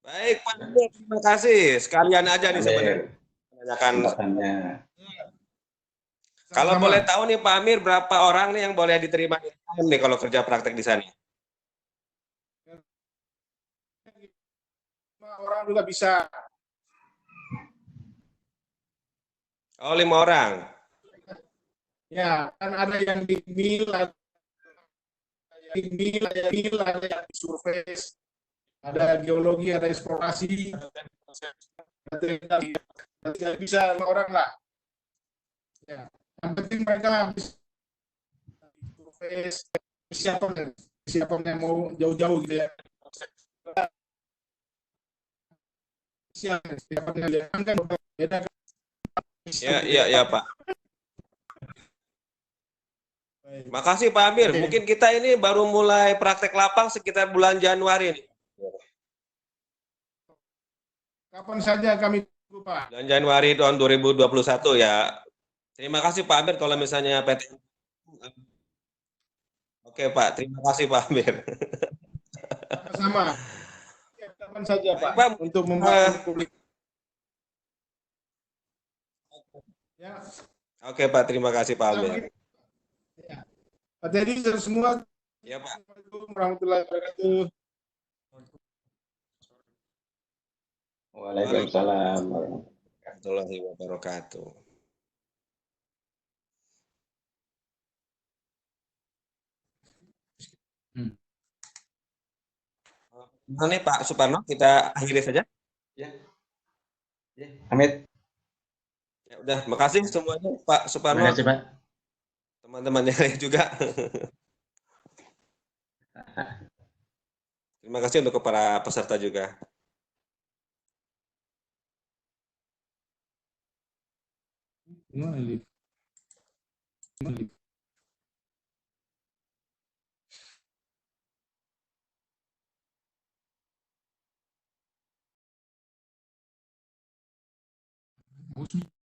Baik Pak, terima kasih. Sekalian aja nih sebenarnya. Amir, Menanyakan. kesempatannya. Kalau Sama-sama. boleh tahu nih Pak Amir, berapa orang nih yang boleh diterima di ITM nih kalau kerja praktek di sana? 5 orang juga bisa. Oh 5 orang. Ya, kan ada yang di mil, ada yang di survei, ada geologi, ada eksplorasi, tidak bisa 5 orang lah. Ya, yang penting mereka bisa di survei, siapa yang mau jauh-jauh gitu ya. Siapa yang kan beda. Ya Pak. Makasih Pak Amir. Mungkin kita ini baru mulai praktek lapang sekitar bulan Januari nih. Kapan saja kami tunggu Pak. Bulan Januari tahun 2021 ya. Terima kasih Pak Amir kalau misalnya PT. Oke Pak, terima kasih Pak Amir. Sama-sama. Kapan saja Pak, Pak, untuk membangun publik. Ya. Oke Pak, terima kasih Pak Amir. Ya. Pak Teddy semua. Ya Pak. Assalamualaikum warahmatullahi wabarakatuh. Waalaikumsalam. Warahmatullahi wabarakatuh. Nah, nih Pak Suparno, kita akhiri saja. Ya. Ya, Amit. Ya udah, makasih semuanya Pak Suparno. Terima kasih, Pak. Teman-teman yang lain juga. Terima kasih untuk para peserta juga. Gimana, Liv? Gimana, Liv? Bagus nih.